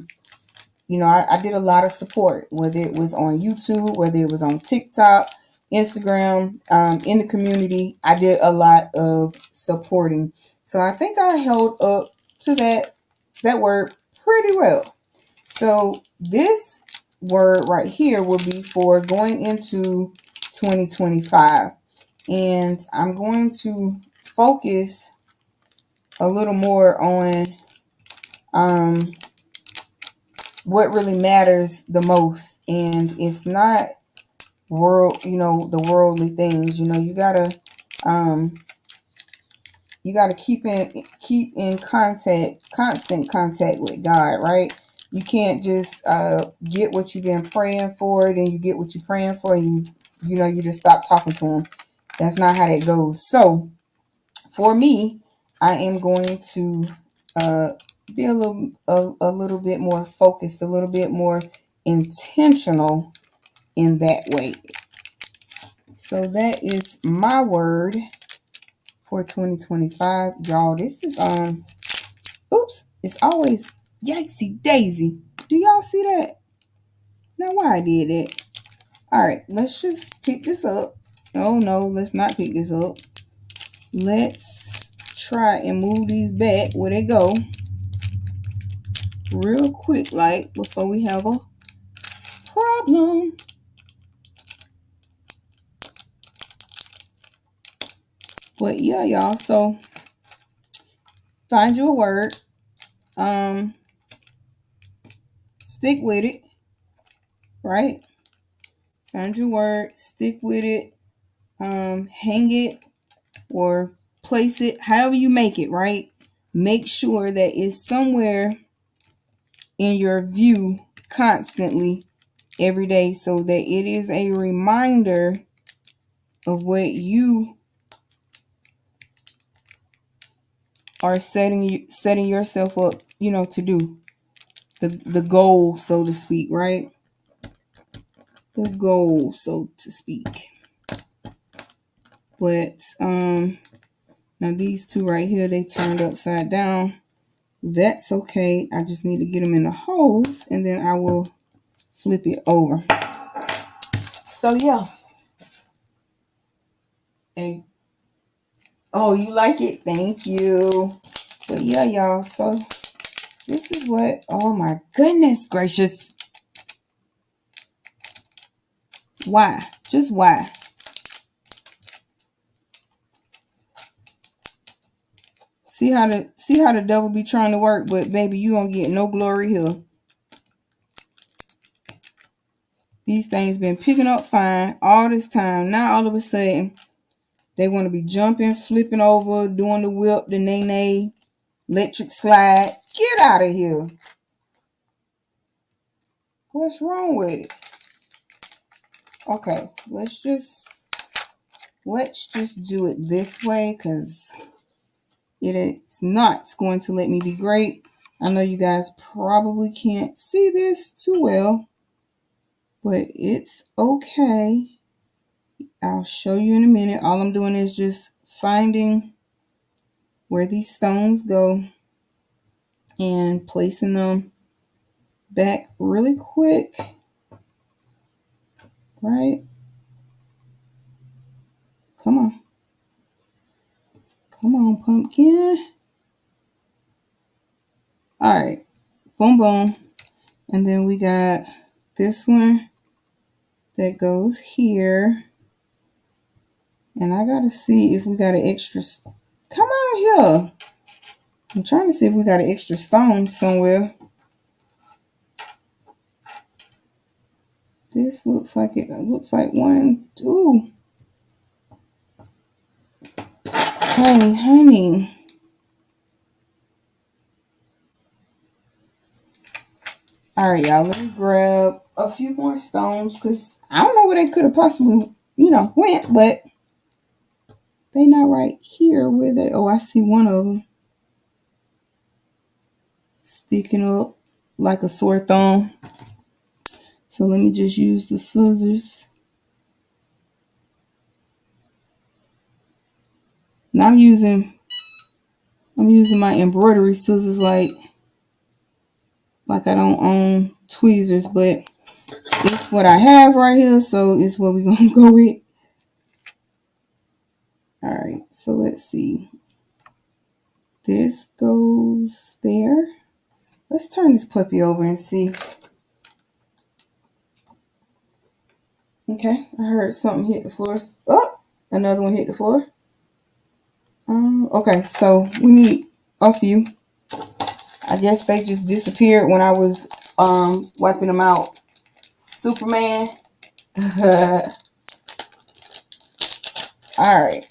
did a lot of support, whether it was on YouTube, whether it was on TikTok, Instagram, in the community. I did a lot of supporting. So I think I held up to that word pretty well. So this word right here will be for going into 2025. And I'm going to focus a little more on what really matters the most. And it's not the worldly things. You gotta keep in constant contact with God, right? You can't just get what you've been praying for, then you get what you're praying for, and you just stop talking to him. That's not how that goes. So for me, I am going to be a little bit more focused, a little bit more intentional in that way. So that is my word for 2025, y'all. This is oops, it's always yikesy daisy. Do y'all see that? Now why I did that? All right, let's just pick this up. Oh no, let's not pick this up. Let's try and move these back where they go real quick, like before we have a problem. But yeah, y'all, so find you a word, stick with it, right? Find your word, stick with it, hang it or place it, however you make it, right? Make sure that it's somewhere in your view constantly every day, so that it is a reminder of what you are setting yourself up, to do. The goal, so to speak, right? The goal, so to speak. But now these two right here, they turned upside down. That's okay. I just need to get them in the holes, and then I will flip it over. So yeah. Hey. Oh, you like it? Thank you. But yeah, y'all. So this is what. Oh my goodness gracious. Why? Just why? See how the devil be trying to work, but baby, you don't get no glory here. These things been picking up fine all this time. Now all of a sudden, they want to be jumping, flipping over, doing the whip, the nay-nay, electric slide. Get out of here. What's wrong with it? Okay, let's just do it this way, because it is not going to let me be great. I know you guys probably can't see this too well, but it's okay. I'll show you in a minute. All I'm doing is just finding where these stones go and placing them back really quick. Right? Come on. Come on, pumpkin. All right. Boom, boom. And then we got this one that goes here. And I got to see if we got an extra. Come on here. I'm trying to see if we got an extra stone somewhere. This looks like one, two. Honey. All right, y'all. Let me grab a few more stones, because I don't know where they could have possibly, went, but they not right here. Where they? Oh, I see one of them sticking up like a sore thumb. So let me just use the scissors. Now I'm using my embroidery scissors like I don't own tweezers, but it's what I have right here, so it's what we're gonna go with. All right, so let's see. This goes there. Let's turn this puppy over and see. Okay, I heard something hit the floor. Oh, another one hit the floor. Okay, so we need a few. I guess they just disappeared when I was wiping them out. Superman. All right,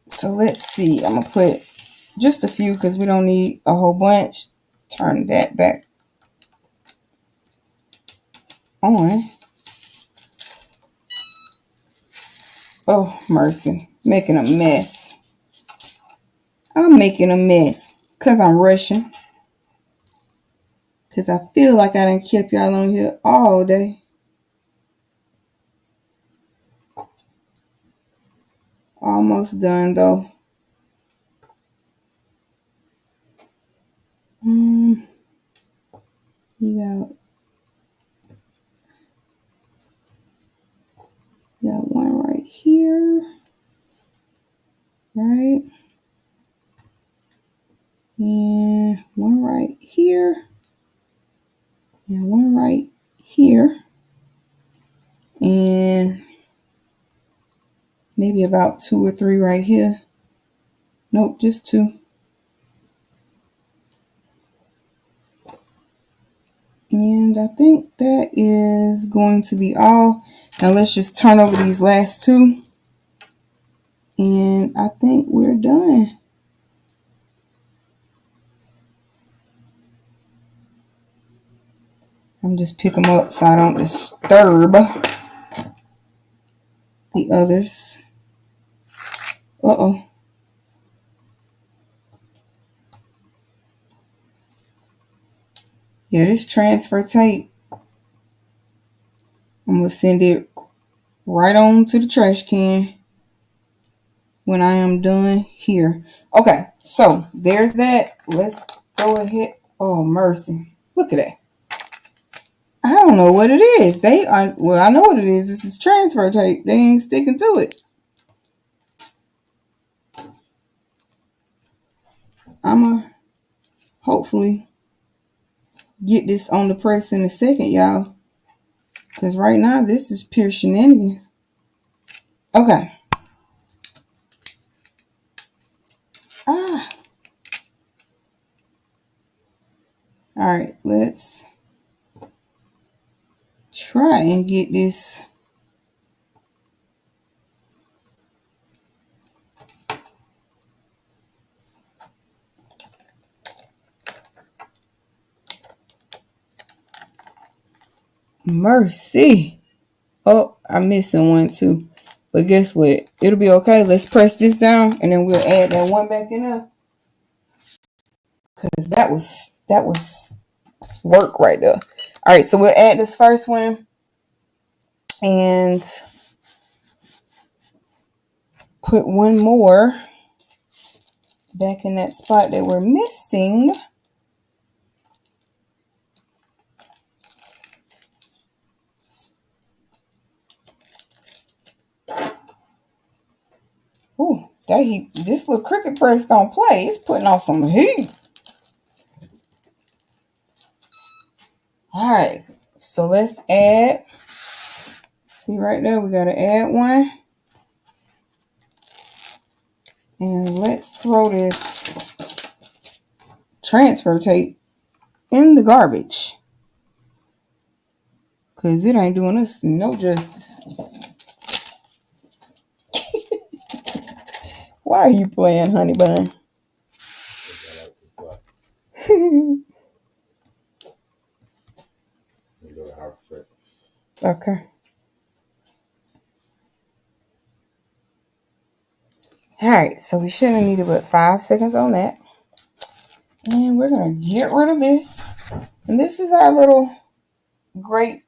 so let's see. I'm gonna put just a few because we don't need a whole bunch. Turn that back on. Oh, mercy. Making a mess. I'm making a mess because I'm rushing. Because I feel like I done kept y'all on here all day. Almost done though. You got one right here. Right. And one right here. And one right here. And maybe about 2 or 3 right here. Nope, just 2. And I think that is going to be all. Now let's just turn over these last 2. And I think we're done. I'm just pick them up so I don't disturb the others. Uh-oh. Yeah, this transfer tape, I'm going to send it right on to the trash can when I am done here. Okay, so there's that. Let's go ahead. Oh, mercy. Look at that. I don't know what it is. Well, I know what it is. This is transfer tape. They ain't sticking to it. I'm going to hopefully get this on the press in a second, y'all. Because right now, this is pure shenanigans. Okay. All right, let's try and get this. Mercy. Oh, I'm missing one too. But guess what? It'll be okay. Let's press this down and then we'll add that one back in there. Because that was work right there. All right, so we'll add this first one and put one more back in that spot that we're missing. Ooh, that heat. This little Cricut press don't play. It's putting on some heat. All right, so let's add. See right there, we got to add one. And let's throw this transfer tape in the garbage. Because it ain't doing us no justice. Why are you playing, honey bun? Okay. Alright, so we shouldn't have needed but 5 seconds on that. And we're going to get rid of this. And this is our little grape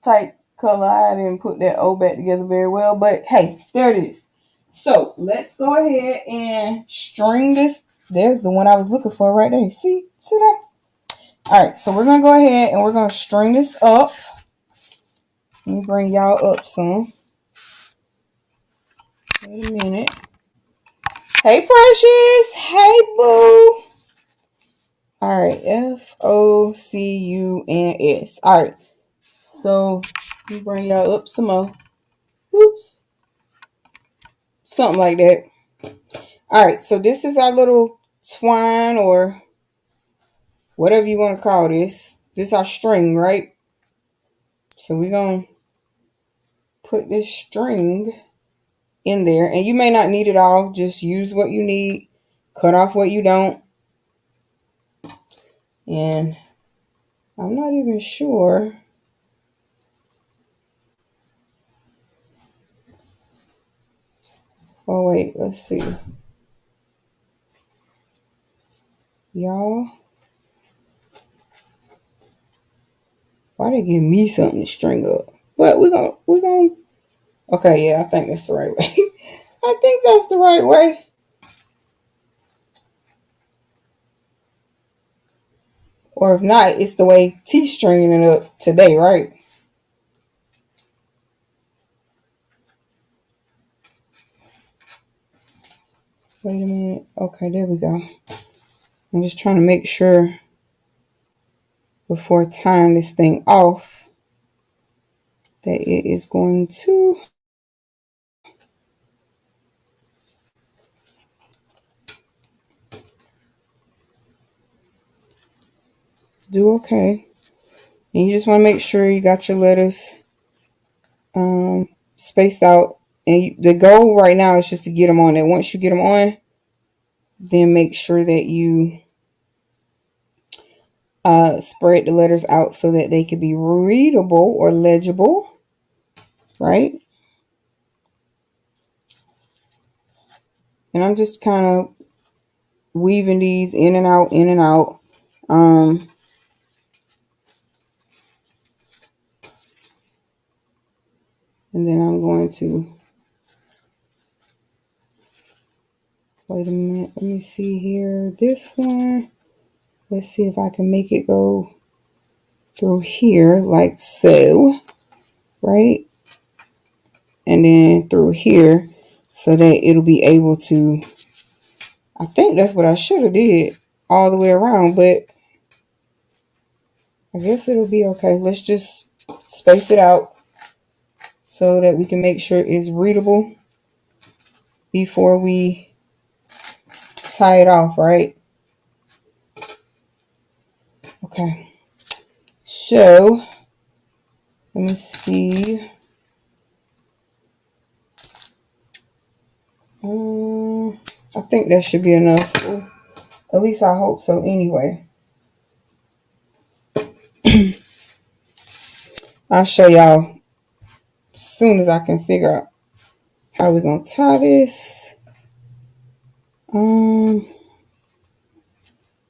type color. I didn't put that O back together very well. But hey, there it is. So let's go ahead and string this. There's the one I was looking for right there. See that? Alright, so we're going to go ahead and we're going to string this up. Let me bring y'all up some. Wait a minute. Hey, Precious. Hey, Boo. All right, FOCUNS. All right, so we bring y'all up some more. Oops, something like that. All right, so this is our little twine or whatever you want to call this. This is our string, right? So we're going to put this string in there. And you may not need it all. Just use what you need. Cut off what you don't. And I'm not even sure. Oh, wait. Let's see. Y'all. Why they give me something to string up? But we're gonna. Okay, yeah, I think that's the right way. I think that's the right way. Or if not, it's the way T stringing it up today, right? Wait a minute. Okay, there we go. I'm just trying to make sure before tying this thing off that it is going to do okay. And you just want to make sure you got your letters spaced out. And the goal right now is just to get them on there. Once you get them on, then make sure that you spread the letters out so that they can be readable or legible, right? And I'm just kind of weaving these in and out, in and out. And then I'm going to, wait a minute, let me see here. This one, let's see if I can make it go through here like so, right? And then through here so that it'll be able to, I think that's what I should have did all the way around, but I guess it'll be okay. Let's just space it out so that we can make sure it's readable before we tie it off, right? Okay. So, let me see. I think that should be enough. At least I hope so anyway. I'll show y'all as soon as I can figure out how we're going to tie this.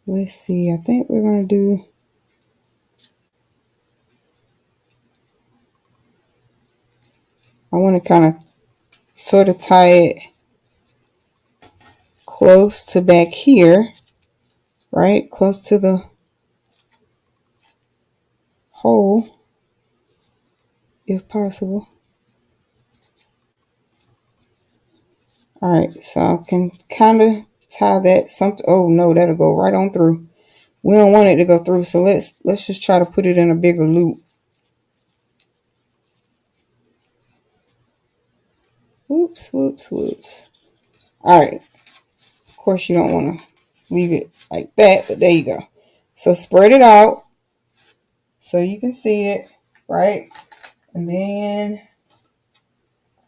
Let's see. I think we're going to do, I want to kind of sort of tie it close to back here, right? Close to the hole, if possible. All right, so I can kind of tie that something. Oh no, that'll go right on through. We don't want it to go through, so let's just try to put it in a bigger loop. Whoops, whoops, whoops. All right. Of course, you don't want to leave it like that, but there you go. So spread it out so you can see it, right? And then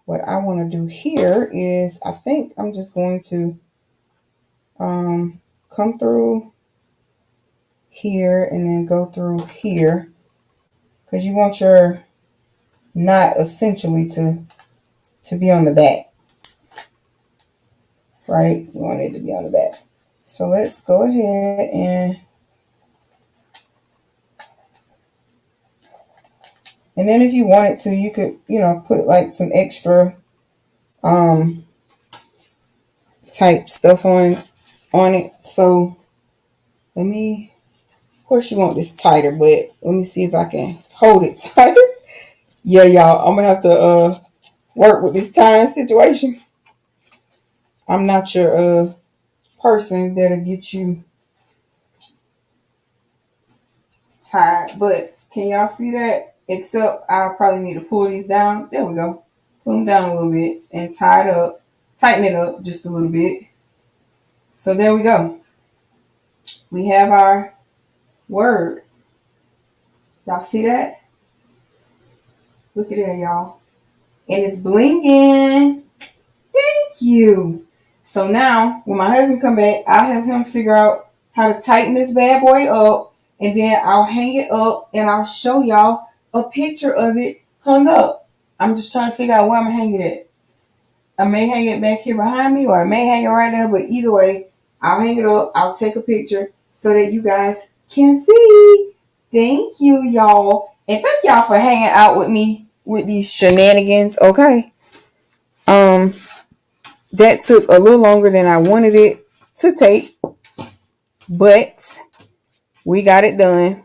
what I want to do here is, I think I'm just going to come through here and then go through here, because you want your knot essentially to be on the back, right? You want it to be on the back. So let's go ahead and then if you wanted to, you could, put like some extra type stuff on it. So let me, of course you want this tighter, but let me see if I can hold it tighter. Yeah, y'all, I'm gonna have to work with this tying situation. I'm not your person that'll get you tied. But can y'all see that? Except I'll probably need to pull these down. There we go. Pull them down a little bit and tie it up. Tighten it up just a little bit. So there we go. We have our word. Y'all see that? Look at that, y'all. And it's blinging. Thank you. So now, when my husband come back, I'll have him figure out how to tighten this bad boy up, and then I'll hang it up, and I'll show y'all a picture of it hung up. I'm just trying to figure out where I'm gonna hang it at. I may hang it back here behind me, or I may hang it right there, but either way, I'll hang it up. I'll take a picture so that you guys can see. Thank you, y'all. And thank y'all for hanging out with me with these shenanigans, okay? That took a little longer than I wanted it to take, but we got it done.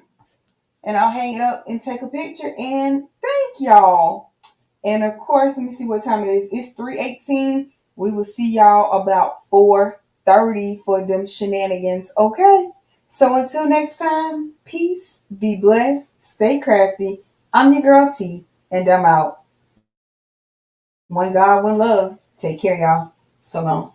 And I'll hang it up and take a picture, and thank y'all. And of course, let me see what time it is. It's 3:18. We will see y'all about 4:30 for them shenanigans, okay? So until next time, peace, be blessed, stay crafty. I'm your girl T, and I'm out. One God, one love. Take care, y'all. So long.